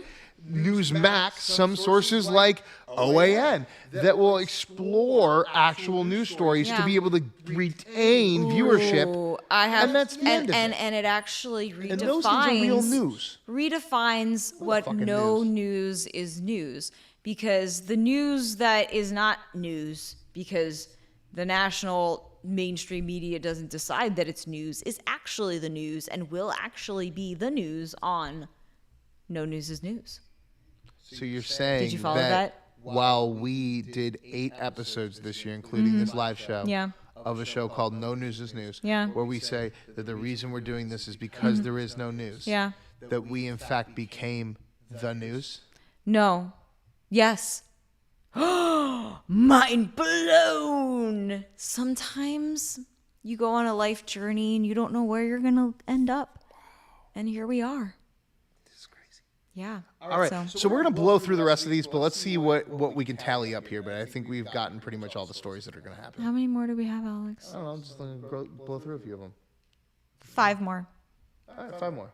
Newsmax, some sources like OAN that will explore actual news stories to be able to retain viewership. And that's the end of it. And it actually redefines, and those things are real news. Redefines what no news is news. Because the news that is not news, because the national mainstream media doesn't decide that it's news, is actually the news and will actually be the news on No News is News. So you're saying Did you follow that? while we did 8 episodes this year, including this live show of a show called No News is News. Yeah. Where we say that the reason we're doing this is because there is no news. Yeah. That we, in fact, became the news. No. Yes. Mind blown. Sometimes you go on a life journey and you don't know where you're going to end up. And here we are. This is crazy. Yeah. All right. So we're going to blow through the rest of these, but let's see what we can tally up here. But I think we've gotten pretty much all the stories that are going to happen. How many more do we have, Alex? I don't know. I'm just going to blow through a few of them. 5 more. All right, 5 more.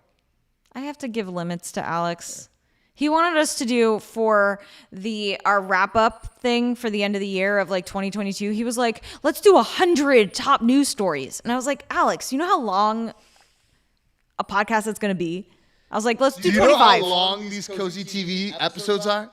I have to give limits to Alex. He wanted us to do for our wrap up thing for the end of the year of like 2022. He was like, let's do 100 top news stories. And I was like, Alex, you know how long a podcast is going to be? I was like, let's do 25. Do you know how long these Cozy TV episodes are?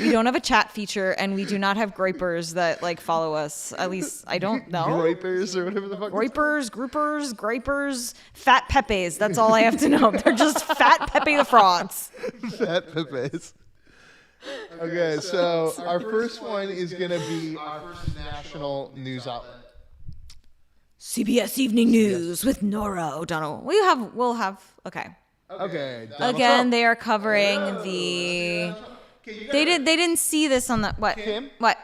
We don't have a chat feature, and we do not have groupers that like follow us. At least I don't know. Groupers or whatever the fuck. Groupers, groupers, grapers, fat pepes. That's all I have to know. They're just fat Pepe the frogs. Fat pepes. Okay, so our first one is going to be our first national news outlet. CBS Evening News with Nora O'Donnell. We'll have. Okay. Okay. Donald Again, Trump. they are covering the. They didn't see this on the what? Kim? What?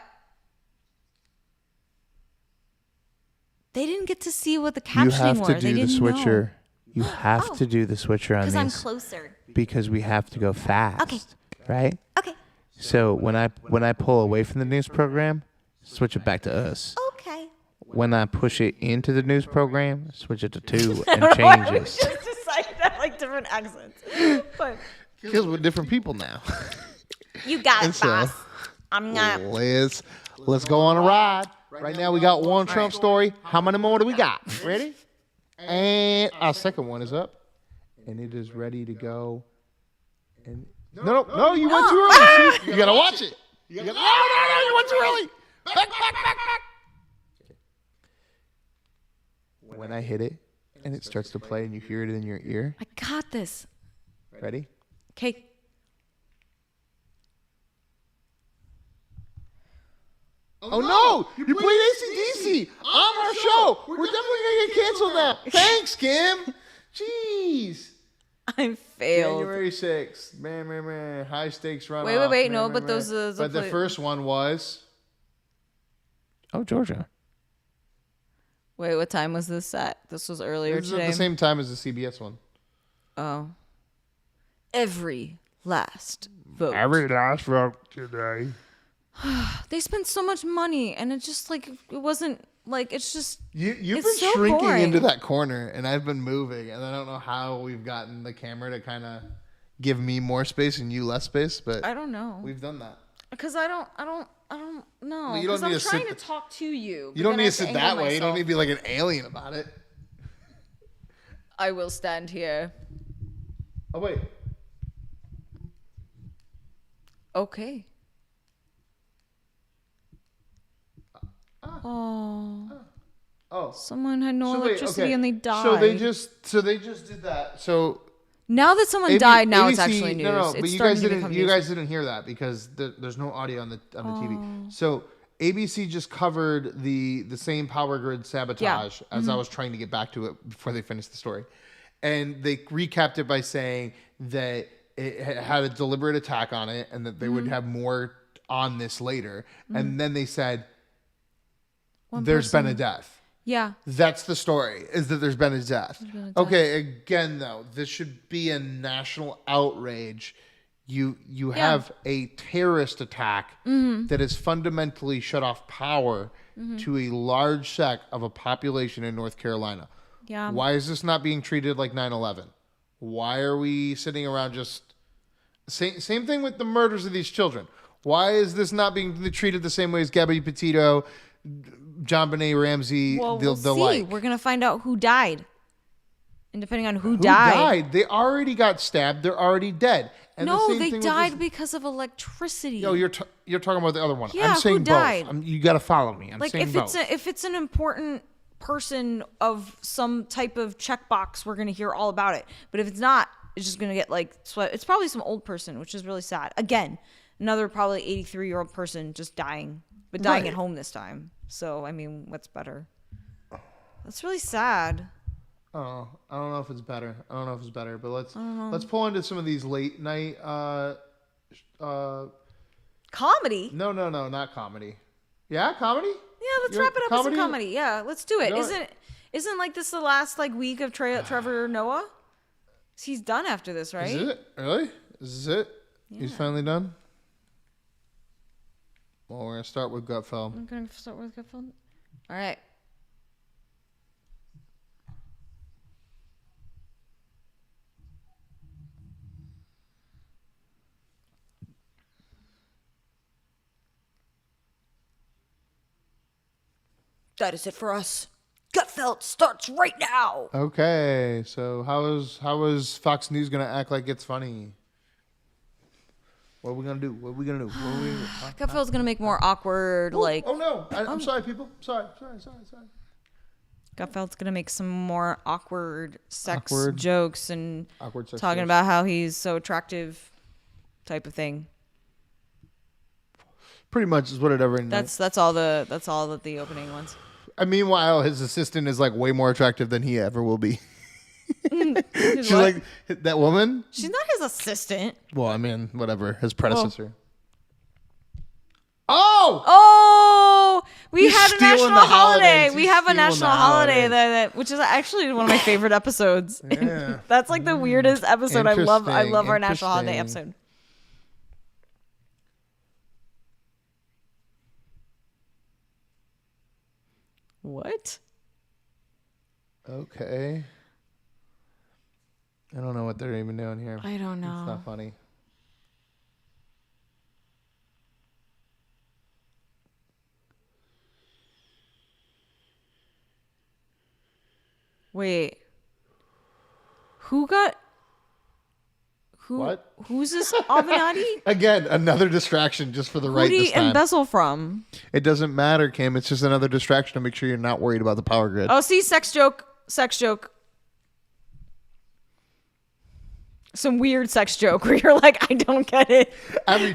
They didn't get to see what the captioning You have were. to They do the didn't switcher. know. You have to do the switcher on Because I'm these closer. because we have to go fast. Okay. Right? Okay. So when I pull away from the news program, switch it back to us. Okay. When I push it into the news program, switch it to 2 and change it. Just decided to have like different accents. But Because we're different people now. you got it, so- boss. I'm not. Let's go on a ride. Right now we got one Trump story. How many more do we got? Ready? And our second one is up. And it is ready to go. And no, you went too early. See? You gotta watch it. No, you went too early. Back. When I hit it and it starts to play and you hear it in your ear. I got this. Ready? Okay. Oh no! You played AC/DC on our show. We're definitely gonna get canceled now. Thanks, Kim. Jeez. I failed. January 6th. Man. High stakes runoff. Wait. No, but those are But the first one was. Oh, Georgia. Wait, what time was this at? This was earlier This is today. at the same time as the CBS one. Oh. Every last vote. last vote today. They spent so much money, and it just like it wasn't like it's just. You've It's been so shrinking boring. into that corner, and I've been moving, and I don't know how we've gotten the camera to kind of give me more space and you less space, but I don't know we've done that. because I don't know. Well, you don't Because I'm need to trying sit- to talk to you. You don't need to sit that way. You don't need to be like an alien about it. I will stand here. Oh wait. Okay. Oh. Someone had no So wait, electricity okay. and they died. So they just did that. So now that someone died, now it's ABC actually news. No, It's but starting to become you news. guys didn't hear that because there's no audio on the TV. So ABC just covered the same power grid sabotage as I was trying to get back to it before they finished the story, and they recapped it by saying that it had a deliberate attack on it and that they would have more on this later, and then they said there's been a death. Yeah. That's the story, is that there's been a death. Okay, again, though, this should be a national outrage. You have a terrorist attack that has fundamentally shut off power to a large sect of a population in North Carolina. Yeah. Why is this not being treated like 9/11? Why are we sitting around just... Same thing with the murders of these children. Why is this not being treated the same way as Gabby Petito, John Benet Ramsey, Well, the we'll see. like? We're gonna find out who died, and depending on who Who died. They already got stabbed. They're already dead. And the No, same they thing with died this- because of electricity. No, you're talking about the other one. Yeah, I'm saying who died? both. You got to follow me. I'm like saying if both. if it's an important person of some type of checkbox, we're gonna hear all about it. But if it's not, it's just gonna get like sweat. It's probably some old person, which is really sad. Again, another probably 83-year-old person just dying. but dying Right. at home this time. So, I mean, what's better? That's really sad. Oh, I don't know if it's better. But let's pull into some of these late night. Comedy? No, not comedy. Yeah, comedy. Yeah, let's You're wrap it up with some comedy? comedy. Yeah, let's do it. You know what? Isn't like this the last like week of Trevor Noah? He's done after this, right? Is it really? Is this it? He's finally done. Well, we're gonna start with Gutfeld. I'm going to start with Gutfeld. All right. That is it for us. Gutfeld starts right now. Okay, so how is Fox News gonna act like it's funny? What are we gonna do? Gutfeld's gonna make more awkward, like. Oh no! I'm sorry, people. Sorry. Gutfeld's gonna make some more awkward sex Awkward. jokes and Awkward sex talking jokes. about how he's so attractive, type of thing. Pretty much is what it ever. That's all that the opening ones. Meanwhile, his assistant is like way more attractive than he ever will be. She's what? like that woman. She's not his assistant. Well, I mean, whatever. His predecessor. Oh! Oh, we He's had a stealing national the holiday. holidays. We He's have a stealing national the holiday holidays. that which is actually one of my favorite episodes. Yeah. That's like the weirdest episode. I love our national holiday Interesting. episode. What? Okay. I don't know what they're even doing here. I don't It's know. not funny. Wait. Who got? Who? What? Who's this Avenatti? Again, another distraction just for the Who right did this he time. embezzle from? It doesn't matter, Kim. It's just another distraction to make sure you're not worried about the power grid. Oh, see, sex joke. Some weird sex joke where you're like, I don't get it. Every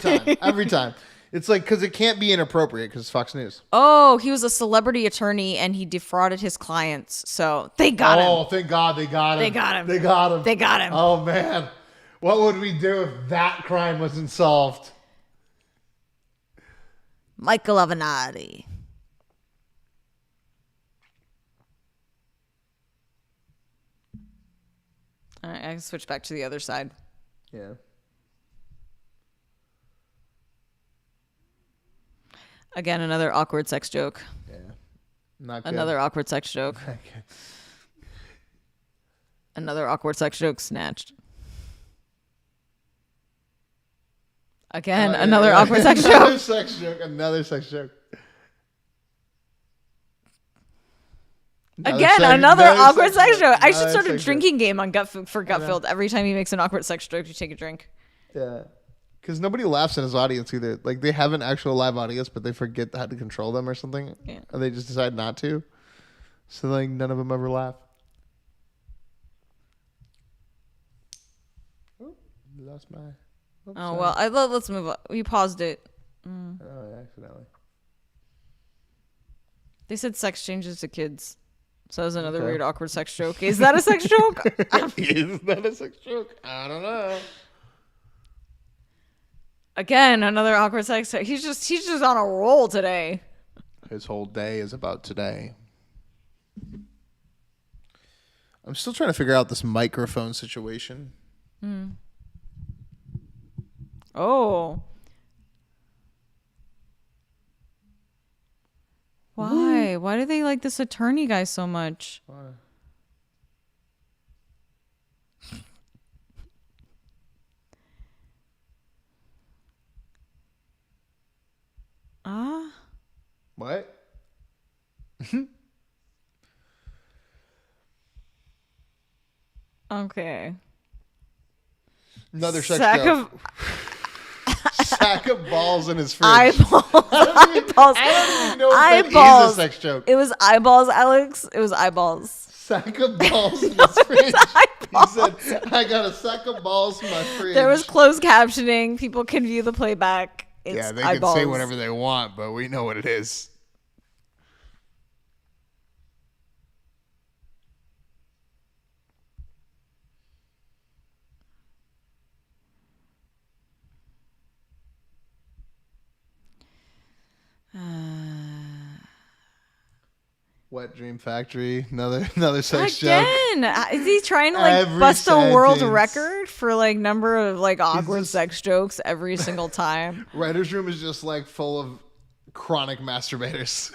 time. It's like, because it can't be inappropriate because it's Fox News. Oh, he was a celebrity attorney and he defrauded his clients. So they got him. Oh, thank God they got him. They got him. They got him. They got him. Oh, man. What would we do if that crime wasn't solved? Michael Avenatti. All right, I can switch back to the other side. Yeah. Again, another awkward sex joke. Yeah. Not good. Another awkward sex joke. Another awkward sex joke snatched. Again, another awkward sex Another joke. sex joke. Another sex joke. Again, another awkward sex joke. I should Another start a sex drinking game on for Gutfeld. Every time he makes an awkward sex joke, you take a drink. Yeah. Because nobody laughs in his audience either. Like, they have an actual live audience, but they forget how to control them or something. Yeah. Or they just decide not to. So, like, none of them ever laugh. Oh, lost my... Oops, Oh, sorry. well, let's move on. We paused it. Oh, accidentally. They said sex changes to kids. So that was another Okay. weird awkward sex joke. Is that a sex joke? Is that a sex joke? I don't know. Again, another awkward sex joke. He's just on a roll today. His whole day is about today. I'm still trying to figure out this microphone situation. Oh. Why? Why do they like this attorney guy so much? Why? What? Okay. Another sex Sack joke. of Sack of balls in his fridge. eyeballs. Eyeballs. I don't even know if that is Eyeballs. a sex joke. It was eyeballs, Alex. It was eyeballs. Sack of balls in his fridge. Eyeballs. He said, I got a sack of balls in my fridge. There was closed captioning. People can view the playback. It's Yeah, they eyeballs. can say whatever they want, but we know what it is. Wet Dream Factory, another sex joke. Again, is he trying to like Every bust a world sentence. record for like number of like awkward just- sex jokes every single time? Writer's room is just like full of chronic masturbators.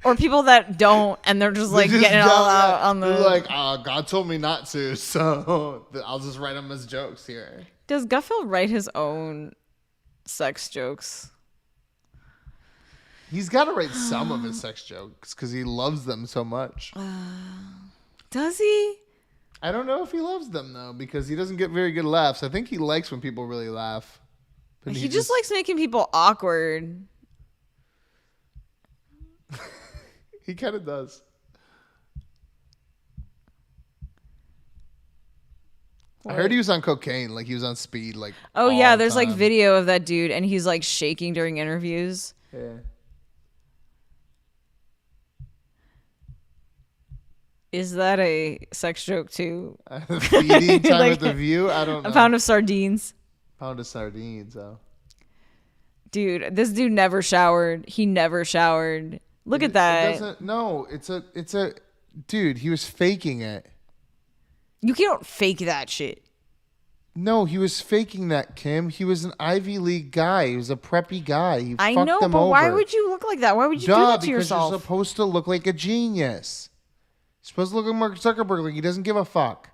Or people that don't, and they're just like They just getting it all don't- out on the. They're like, God told me not to, so I'll just write them as jokes here. Does Gutfeld write his own sex jokes? He's got to write some of his sex jokes because he loves them so much. Does he? I don't know if he loves them though because he doesn't get very good laughs. I think he likes when people really laugh. But He just likes making people awkward. He kind of does. I heard he was on cocaine, like he was on speed, like. Oh all yeah, the there's like time. video of that dude, and he's like shaking during interviews. Yeah. Is that a sex joke too? Feeding time Like, at the View. I don't know. A pound of sardines. Pound of sardines. Oh. Dude, this dude never showered. He never showered. Look at that. No, it's a dude. He was faking it. You can't fake that shit. No, he was faking that, Kim. He was an Ivy League guy. He was a preppy guy. He I fucked know, them but over. why would you look like that? Why would you do that to because yourself? you're supposed to look like a genius. You're supposed to look like Mark Zuckerberg, like he doesn't give a fuck.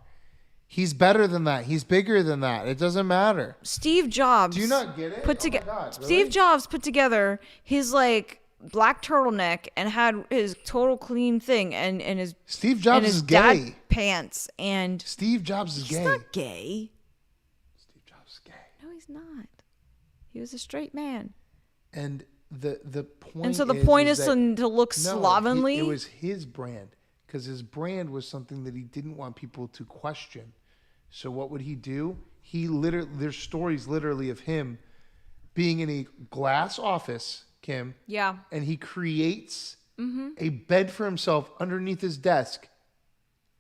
He's better than that. He's bigger than that. It doesn't matter. Steve Jobs. Do you not get it? Put Oh my together. God, really? Steve Jobs put together his like black turtleneck and had his total clean thing and his Steve Jobs and his is dad gay. pants and Steve Jobs is he's gay. not gay. Steve Jobs is gay. No, he's not. He was a straight man. And the point And so the point is that- to look No, slovenly. it was his brand because his brand was something that he didn't want people to question. So what would he do? There's stories literally of him being in a glass office, Kim. Yeah. And he creates a bed for himself underneath his desk,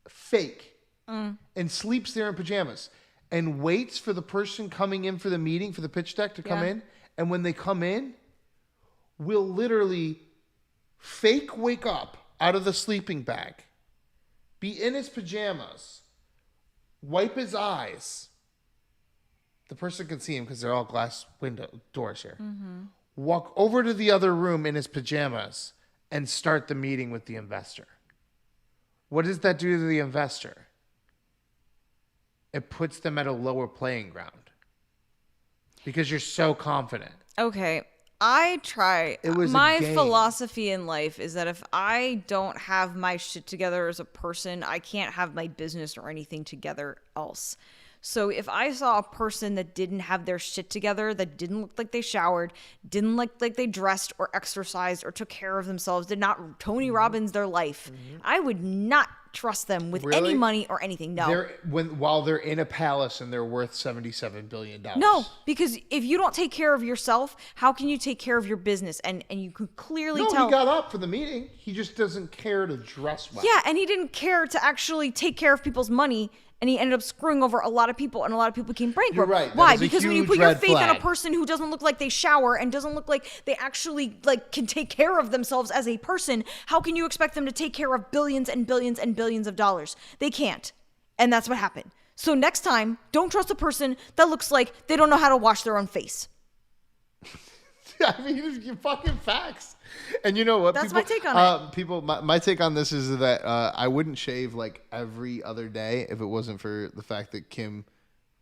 fake, and sleeps there in pajamas and waits for the person coming in for the meeting, for the pitch deck to come Yeah. in. And when they come in, will literally fake wake up out of the sleeping bag, be in his pajamas, wipe his eyes. The person can see him because they're all glass window doors here. Walk over to the other room in his pajamas and start the meeting with the investor. What does that do to the investor? It puts them at a lower playing ground because you're so confident. Okay. I try. It was a my game. philosophy in life is that if I don't have my shit together as a person, I can't have my business or anything together else. So if I saw a person that didn't have their shit together, that didn't look like they showered, didn't look like they dressed or exercised or took care of themselves, did not Tony Robbins their life, I would not trust them with any Really? money or anything. No. While they're in a palace and they're worth $77 billion. No, because if you don't take care of yourself, how can you take care of your business? And you could clearly No, tell. he got up for the meeting. He just doesn't care to dress well. Yeah, and he didn't care to actually take care of people's money, and he ended up screwing over a lot of people, and a lot of people became bankrupt. You're right. That Why? is a Because when you huge put your red faith in a flag. person who doesn't look like they shower and doesn't look like they actually like can take care of themselves as a person, how can you expect them to take care of billions and billions and billions of dollars? They can't. And that's what happened. So next time, don't trust a person that looks like they don't know how to wash their own face. I mean, you fucking facts. And you know what? That's my take on it. My take on this is that I wouldn't shave like every other day if it wasn't for the fact that Kim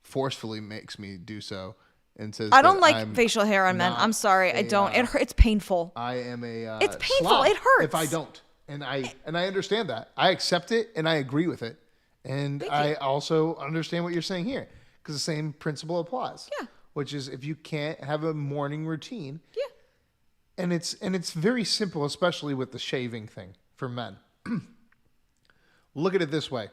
forcefully makes me do so and says I don't that like I'm facial hair on men. not I'm sorry. I don't. It's painful. I am a. It's painful. slob It hurts. if I don't, and I understand that. I accept it and I agree with it, and I also understand what you're saying here because the same principle applies. Yeah. Which is if you can't have a morning routine. Yeah. And it's very simple, especially with the shaving thing for men. Look at it this way.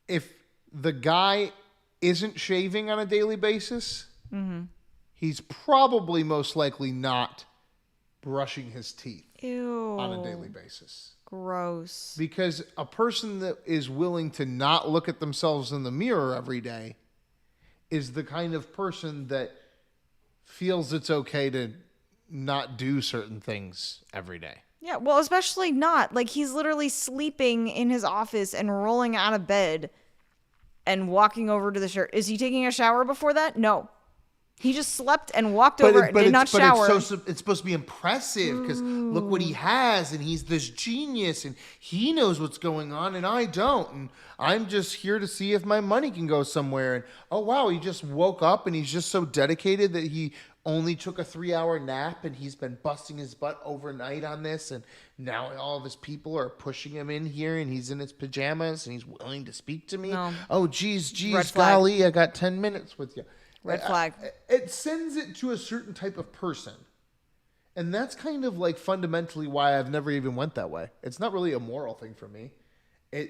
If the guy isn't shaving on a daily basis, he's probably most likely not brushing his teeth Ew. on a daily basis. Gross. Because a person that is willing to not look at themselves in the mirror every day is the kind of person that feels it's okay to not do certain things every day. Yeah, well, especially not. Like, he's literally sleeping in his office and rolling out of bed and walking over to the shower. Is he taking a shower before that? No. He just slept and walked over and did not shower. But it's supposed to be impressive because look what he has, and he's this genius, and he knows what's going on, and I don't. And I'm just here to see if my money can go somewhere. And oh, wow, he just woke up, and he's just so dedicated that he only took a 3-hour nap, and he's been busting his butt overnight on this, and now all of his people are pushing him in here, and he's in his pajamas, and he's willing to speak to me. No. Oh, geez, Red flag. golly, I got 10 minutes with you. Red flag. It sends it to a certain type of person. And that's kind of like fundamentally why I've never even went that way. It's not really a moral thing for me. I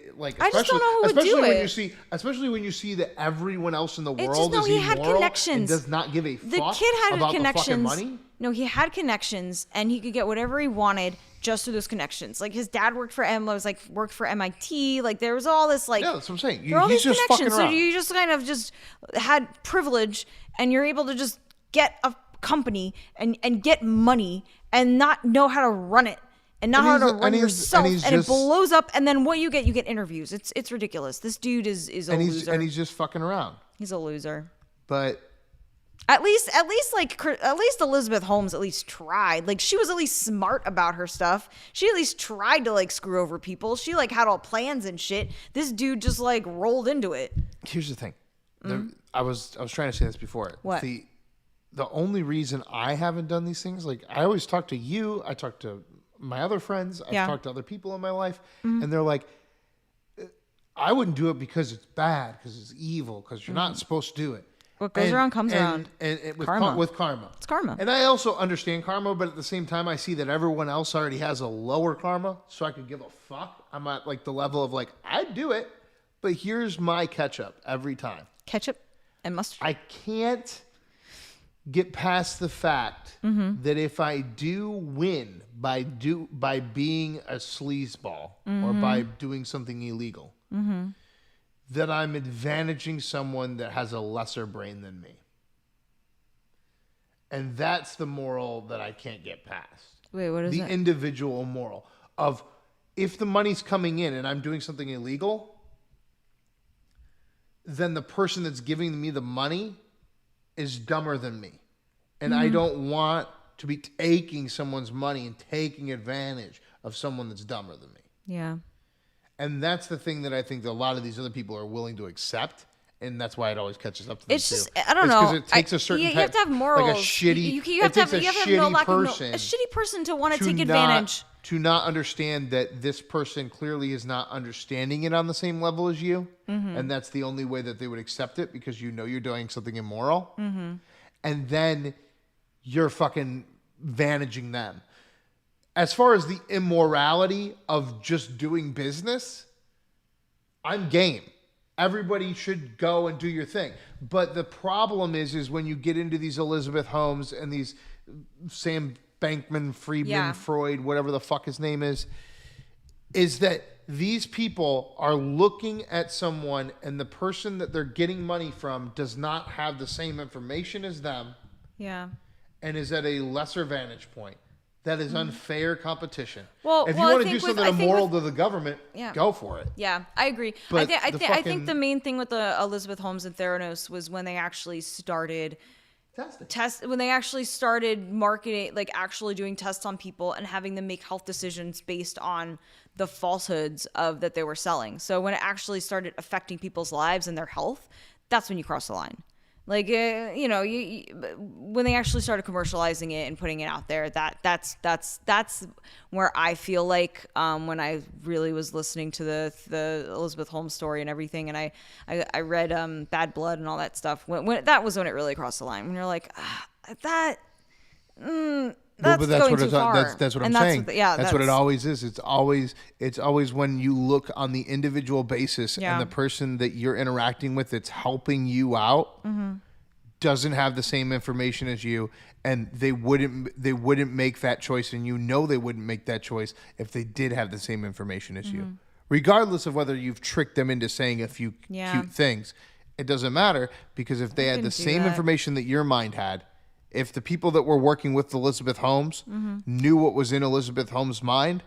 just don't know who would do it. Especially when you see that everyone else in the It's world just, no, is he had immoral connections. and does not give a The fuck kid had about connections. the fucking money. No, he had connections, and he could get whatever he wanted just through those connections. Like, his dad worked for MIT. Like, there was all this, like, Yeah, that's what I'm saying. there were all He's these just connections. fucking So around. you just kind of just had privilege, and you're able to just get a company and get money and not know how to run it. And not how to run yourself, and it blows up. And then what you get interviews. It's ridiculous. This dude is a loser. And he's just fucking around. He's a loser. But At least Elizabeth Holmes at least tried. Like, she was at least smart about her stuff. She at least tried to, like, screw over people. She, like, had all plans and shit. This dude just, like, rolled into it. here's the thing. I was trying to say this before. What? The only reason I haven't done these things, like, I always talk to you, I talk to my other friends, I've talked to other people in my life, and they're like, I wouldn't do it because it's bad, because it's evil, because you're not supposed to do it. What goes around comes around. And with Karma. with karma. It's karma. And I also understand karma, but at the same time, I see that everyone else already has a lower karma, so I could give a fuck. I'm at, like, the level of, like, I'd do it, but here's my catch-up every time. Ketchup and mustard. I can't get past the fact that if I do win by being a sleazeball or by doing something illegal, that I'm advantaging someone that has a lesser brain than me. And that's the moral that I can't get past. Wait, what is the that? individual moral of, if the money's coming in and I'm doing something illegal, then the person that's giving me the money is dumber than me. And I don't want to be taking someone's money and taking advantage of someone that's dumber than me. Yeah. And that's the thing that I think that a lot of these other people are willing to accept. And that's why it always catches up to them. It's just, too. I don't know. Because it takes a certain you have to have type, morals. like a shitty, You have to have, a shitty person to want to take advantage. To not understand that this person clearly is not understanding it on the same level as you. And that's the only way that they would accept it, because you know you're doing something immoral. And then you're fucking vantaging them. As far as the immorality of just doing business, I'm game. Everybody should go and do your thing. But the problem is when you get into these Elizabeth Holmes and these Sam Bankman-Fried, Freud, whatever the fuck his name is that these people are looking at someone, and the person that they're getting money from does not have the same information as them. Yeah. And is at a lesser vantage point. That is unfair competition. Well, if you want to do something immoral to the government, go for it. Yeah, I agree. But I think the main thing with the Elizabeth Holmes and Theranos was when they actually started when they actually started marketing, like actually doing tests on people and having them make health decisions based on the falsehoods of that they were selling. So when it actually started affecting people's lives and their health, that's when you cross the line. Like, when they actually started commercializing it and putting it out there, that's where I feel like when I really was listening to the Elizabeth Holmes story and everything, and I read Bad Blood and all that stuff. When that was when it really crossed the line. When you're like, that's going too far. That's what I'm saying. That's what it always is. It's always when you look on the individual basis and the person that you're interacting with that's helping you out doesn't have the same information as you, and they wouldn't make that choice, and they wouldn't make that choice if they did have the same information as you. Regardless of whether you've tricked them into saying a few cute things, it doesn't matter, because if they had the same information that your mind had, if the people that were working with Elizabeth Holmes knew what was in Elizabeth Holmes' mind,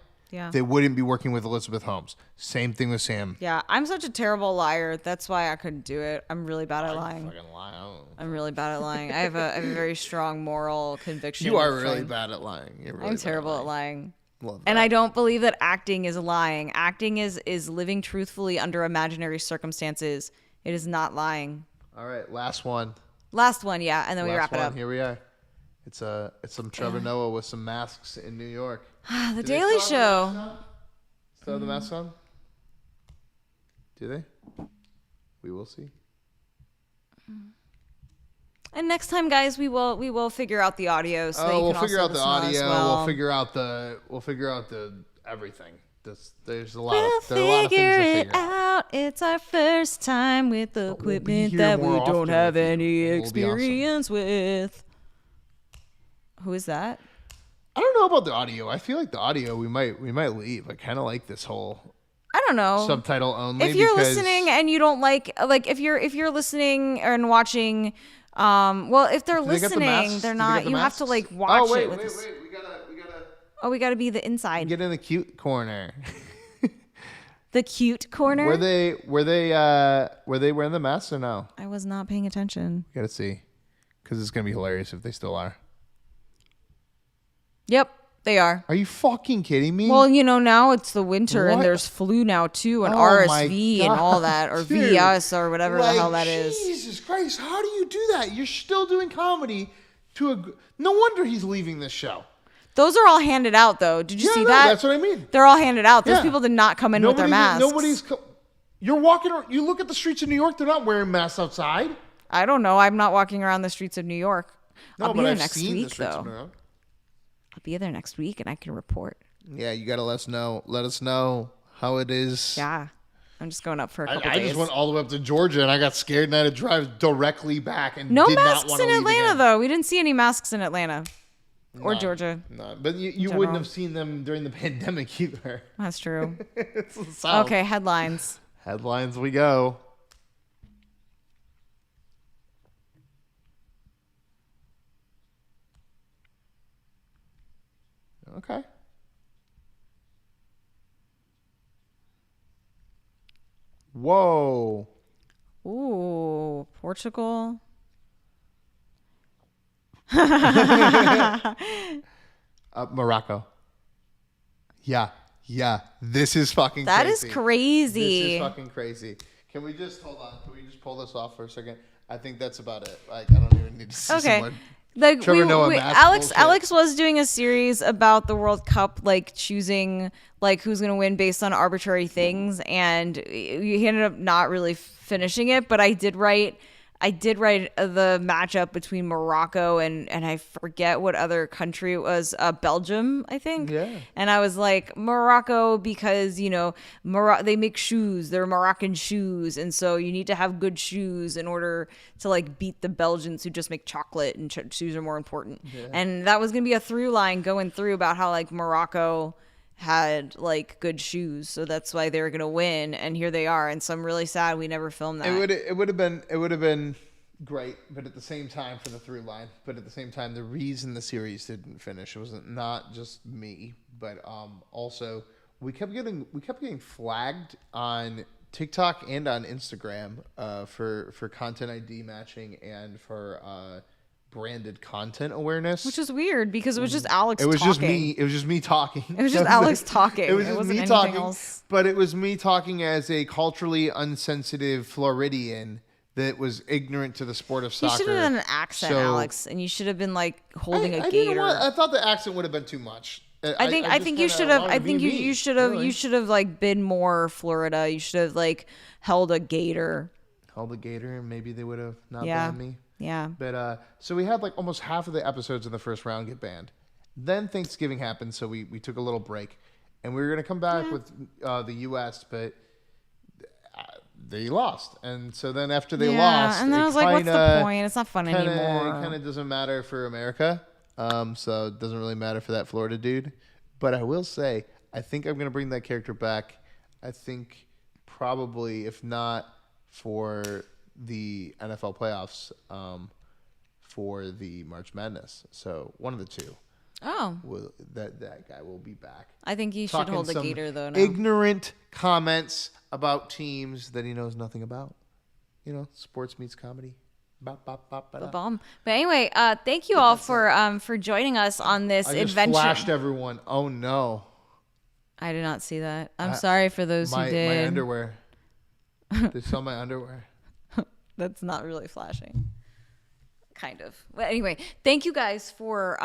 they wouldn't be working with Elizabeth Holmes. Same thing with Sam. Yeah, I'm such a terrible liar. That's why I couldn't do it. I'm really bad at lying. Fucking lie. I'm really bad at lying. I have a very strong moral conviction. You are really bad at lying. You're really I'm bad terrible at lying. Love that. And I don't believe that acting is lying. Acting is living truthfully under imaginary circumstances. It is not lying. All right, last one. Last one, yeah, and then we Last wrap it one. up. Here we are. It's some Trevor Noah with some masks in New York. The Do they Daily still have the Show. mask on? Still have the mask on? Do they? We will see. And next time, guys, we will figure out the audio. So that you we'll can figure also out the listen audio. as well. We'll figure out the everything. There's a lot We'll of things to figure figure it out. out. It's our first time with equipment here that we more don't often have with you. any It'll be awesome. experience with. Who is that? I don't know about the audio. I feel like the audio we might leave. I kind of like this whole I don't know. subtitle only. If you're because listening and you don't like if you're listening and watching, well, if they're Do they get the listening, masks? they're Do they get not. the You have to masks? watch Oh wait, it with wait, us. wait. We gotta. Oh, we got to be the inside. Get in the cute corner. The cute corner. Were they wearing the masks or no? I was not paying attention. Gotta see, because it's gonna be hilarious if they still are. Yep, they are. Are you fucking kidding me? Well, now it's the winter and What? there's flu now too, and Oh my RSV and all that, or Dude. VS or whatever the hell that is. Jesus Christ, how do you do that? You're still doing comedy no wonder he's leaving this show. Those are all handed out, though. Did you see no, that? That's what I mean. They're all handed out. Those Yeah. people did not come in with their masks. You're walking around, you look at the streets of New York, they're not wearing masks outside. I don't know. I'm not walking around the streets of New York. No, I'll be but there I've next seen the week, streets though. of New York. I'll be there next week, and I can report. Yeah, you gotta let us know. Let us know how it is. Yeah. I'm just going up for a couple I days. just went all the way up to Georgia and I got scared and I had to drive directly back and No did not masks want to in leave Atlanta, again. though. We didn't see any masks in Atlanta or No, Georgia. No, but you general. wouldn't have seen them during the pandemic either. That's true. It's the South. Okay, headlines. Headlines we go. Okay. Whoa. Ooh, Portugal. Morocco. Yeah. This is fucking That crazy. is crazy. This is fucking crazy. Can we just hold on? Can we just pull this off for a second? I think that's about it. Like, I don't even need to see Okay. someone. Like Trevor Noah mask Alex bullshit. Alex was doing a series about the World Cup, like choosing like who's gonna win based on arbitrary things, and he ended up not really finishing it. But I did write the matchup between Morocco and I forget what other country it was, Belgium, I think. Yeah. And I was like, Morocco, because they make shoes, they're Moroccan shoes, and so you need to have good shoes in order to like beat the Belgians who just make chocolate, and shoes are more important. Yeah. And that was gonna be a through line going through about how like Morocco had like good shoes, so that's why they were gonna win, and here they are. And so I'm really sad we never filmed that. It would have been great, but at the same time for the through line. But at the same time, the reason the series didn't finish was not just me, but also we kept getting flagged on TikTok and on Instagram for content ID matching and for branded content awareness, Which is weird because it was just Alex talking. It was just me talking. It was just Alex talking. It was just wasn't me anything talking. else. But it was me talking as a culturally unsensitive Floridian that was ignorant to the sport of You soccer. should have done an accent, So- Alex, and you should have been like holding a I gator. didn't want- I thought the accent would have been too much. I think you should have. I think you should have like been more Florida. You should have like held a gator. Held a gator, and maybe they would have not Yeah. banned me. Yeah. But so we had like almost half of the episodes in the first round get banned. Then Thanksgiving happened, so we took a little break, and we were gonna come back with the U.S. But they lost. And so then after they lost, and then I was like, what's the point? It's not fun anymore. It kind of doesn't matter for America. So it doesn't really matter for that Florida dude. But I will say, I think I'm going to bring that character back. I think probably, if not for the NFL playoffs, for the March Madness. So one of the two. Oh. That guy will be back. I think he should hold the gator, though, now. Ignorant comments about teams that he knows nothing about. Sports meets comedy. Bomb. But anyway, thank you all for joining us on this adventure. I just flashed everyone. Oh, no. I did not see that. I'm sorry for those who did. My underwear. They saw my underwear. That's not really flashing. Kind of. But anyway, thank you guys for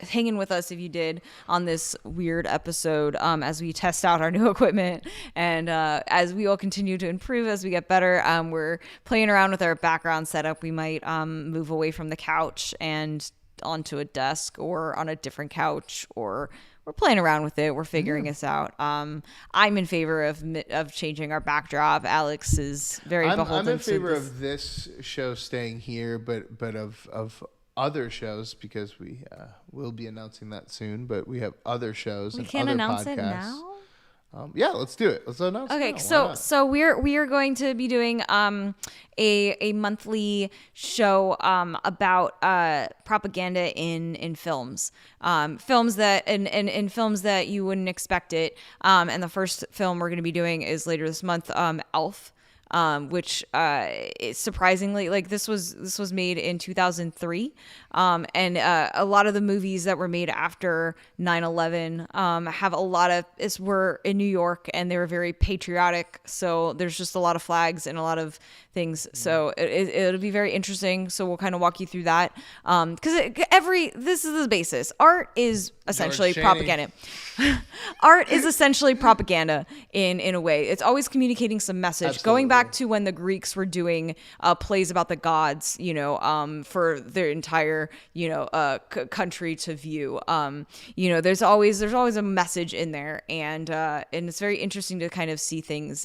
hanging with us, if you did, on this weird episode as we test out our new equipment, and as we all continue to improve as we get better. We're playing around with our background setup. We might move away from the couch and onto a desk or on a different couch, or we're playing around with it. We're figuring this out. I'm in favor of changing our backdrop. Alex is very beholden. I'm in favor of this show staying here, but of other shows, because we will be announcing that soon. But we have other shows. We and can't other announce podcasts. it now. Yeah, let's do it. Let's announce it. Okay, now. so we are going to be doing a monthly show about propaganda in films, films that you wouldn't expect it. And the first film we're going to be doing is later this month, Elf. Which is surprisingly, like, this was made in 2003, and a lot of the movies that were made after 9/11 have a lot of were in New York, and they were very patriotic. So there's just a lot of flags and a lot of things. So it'll be very interesting. So we'll kind of walk you through that, because this is the basis. Art is essentially propaganda. Art is essentially propaganda in a way. It's always communicating some message. Absolutely. Going back to when the Greeks were doing plays about the gods, for their entire, country to view. There's always a message in there, and it's very interesting to kind of see things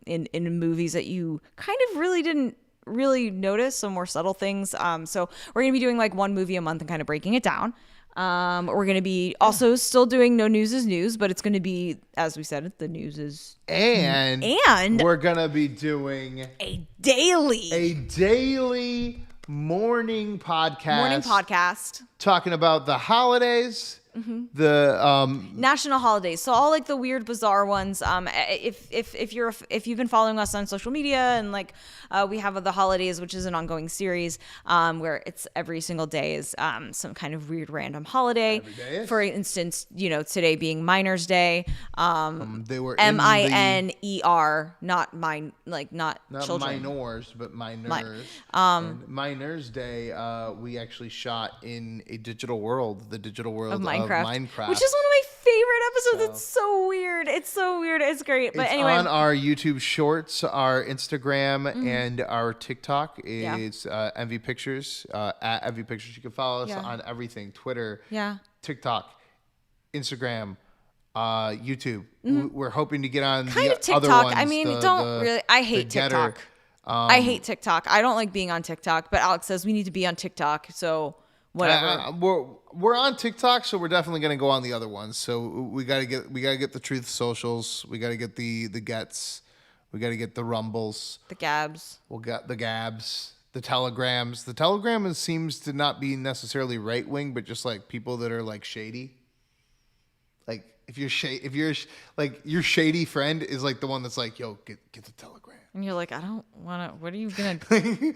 in movies that you kind of really didn't really notice, some more subtle things. So we're gonna be doing like one movie a month and kind of breaking it down. We're going to be also still doing No News is News, but it's going to be, as we said, the news is... And we're going to be doing... A daily morning podcast. Talking about the holidays, the national holidays. So all like the weird, bizarre ones. If you've been following us on social media, and like we have the holidays, which is an ongoing series where it's every single day is some kind of weird random holiday. Every day is. For instance, today being Miners Day. They were MINER, not mine, like not children. Minors, but minors. And Miners Day, we actually shot in a digital world, the digital world of Minecraft, which is one of my favorite episodes. It's so weird. It's great. But anyway, on our YouTube Shorts, our Instagram, and our TikTok is MV Pictures. At MV Pictures, you can follow us on everything: Twitter, TikTok, Instagram, YouTube. We're hoping to get on kind the of TikTok. other ones. I mean, I hate TikTok. I hate TikTok. I don't like being on TikTok. But Alex says we need to be on TikTok, so whatever. We're on TikTok, so we're definitely gonna go on the other ones. So we gotta get the Truth Socials. We gotta get the Gets. We gotta get the Rumbles. The Gabs. We'll get the Gabs. The Telegrams. The Telegram seems to not be necessarily right wing, but just like people that are like shady. Like if your shady friend is like the one that's like, yo, get the Telegram. And you're like, I don't wanna. What are you gonna? You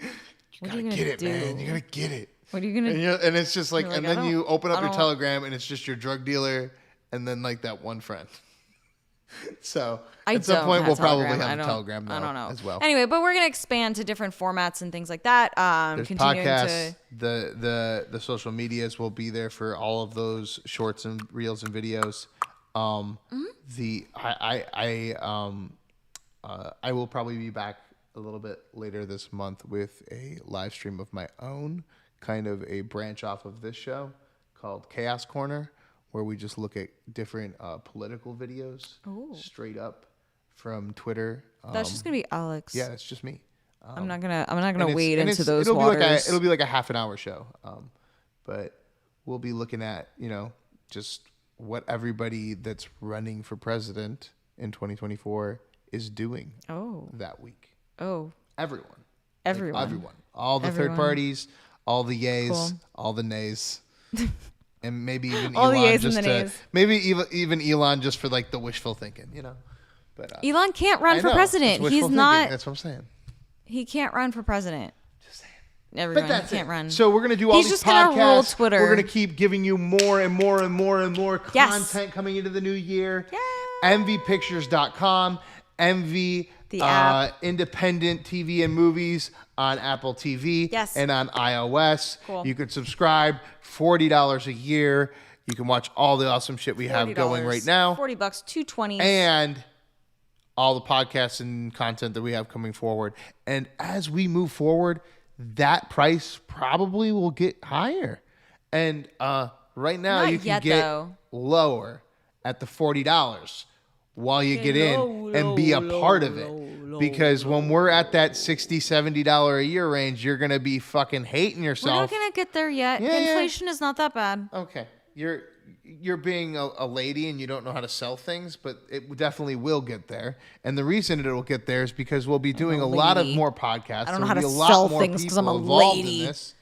gotta get it, man. You gotta get it. What are you gonna? And it's just like, and then you open up your Telegram, and it's just your drug dealer, and then like that one friend. So at some point, we'll probably have a Telegram now, I don't know as well. Anyway, but we're gonna expand to different formats and things like that. There's podcasts. The social medias will be there for all of those shorts and reels and videos. I will probably be back a little bit later this month with a live stream of my own, kind of a branch off of this show called Chaos Corner, where we just look at different political videos straight up from Twitter. That's just gonna be Alex. Yeah, that's just me. I'm not gonna And wade into those it'll waters. It'll be like a half an hour show. But we'll be looking at, just what everybody that's running for president in 2024 is doing that week. Oh, Everyone. everyone. Everyone. All the third parties, all the yays, all the nays. And maybe even All the Elon yays and just the nays. maybe even Elon just for like the wishful thinking, But Elon can't run I for know, president. it's wishful He's thinking. not. That's what I'm saying. He can't run for president. Just saying. Everyone But that's can't it. run. So we're gonna do all He's these just gonna podcasts. rule Twitter. We're gonna keep giving you more and more and more and more Yes. content coming into the new year. Yay. MVPictures.com, MV The app. independent TV and movies on Apple TV Yes. and on iOS. Cool. You can subscribe, $40 a year. You can watch all the awesome shit we have going right now. $40, $220. And all the podcasts and content that we have coming forward. And as we move forward, that price probably will get higher. And right now Not you can yet, get though. lower at the $40 while you get in and be a part of it. Because when we're at that $60, $70 a year range, you're going to be fucking hating We're yourself. not gonna get there yet. Yeah, yeah. Inflation is not that bad. Okay. You're being a lady and you don't know how to sell things, but it definitely will get there. And the reason it'll get there is because we'll be doing a lot of lady. more podcasts. I don't know There'll how be to a lot sell more things 'cause I'm a people involved lady. in this.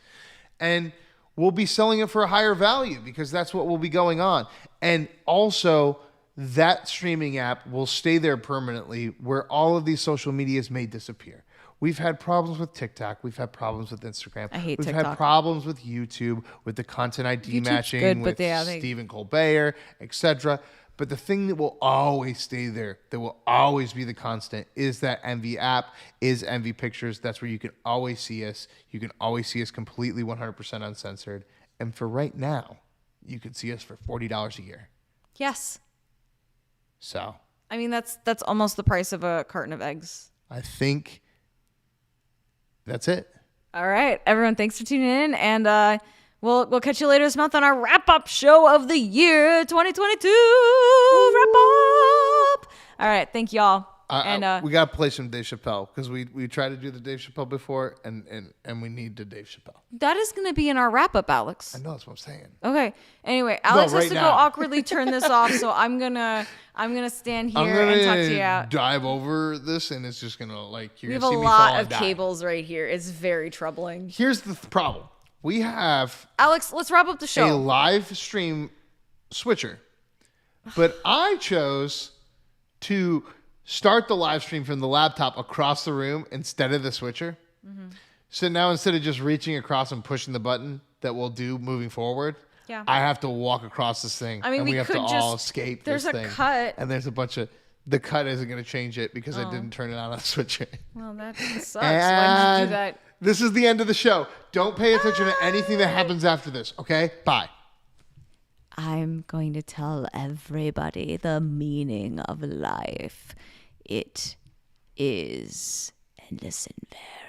And we'll be selling it for a higher value because that's what will be going on. And also, that streaming app will stay there permanently where all of these social medias may disappear. We've had problems with TikTok. We've had problems with Instagram. I hate We've TikTok. had problems with YouTube, with the content ID YouTube's matching, good, but with they- Stephen Colbert, etc. But the thing that will always stay there, that will always be the constant, is that MV app, is MV Pictures. That's where you can always see us. You can always see us completely 100% uncensored. And for right now, you can see us for $40 a year. Yes. So I mean that's almost the price of a carton of eggs. I think that's it. All right, everyone, thanks for tuning in, and we'll catch you later this month on our wrap-up show of the year 2022 wrap-up. All right, thank y'all. We got to play some Dave Chappelle because we tried to do the Dave Chappelle before, and we need the Dave Chappelle. That is going to be in our wrap-up, Alex. I know, that's what I'm saying. Okay. Anyway, Alex has right to now. go awkwardly turn this off, so I'm gonna stand here I'm gonna and talk to you out. dive over this, and it's just gonna you're We have gonna a see me fall lot and of die. cables right here. It's very troubling. Here's the problem: we have Alex, let's wrap up the a show. live stream switcher, but I chose to start the live stream from the laptop across the room instead of the switcher. Mm-hmm. So now instead of just reaching across and pushing the button that we'll do moving forward, Yeah. I have to walk across this thing. I mean, and we have could to all just- escape there's this a thing. cut. And there's a bunch of... The cut isn't going to change it because Oh. I didn't turn it on a switcher. Well, that sucks. Why did you do And that? this is the end of the show. Don't pay attention to anything that happens after this, okay? Bye. I'm going to tell everybody the meaning of life. It is, and listen very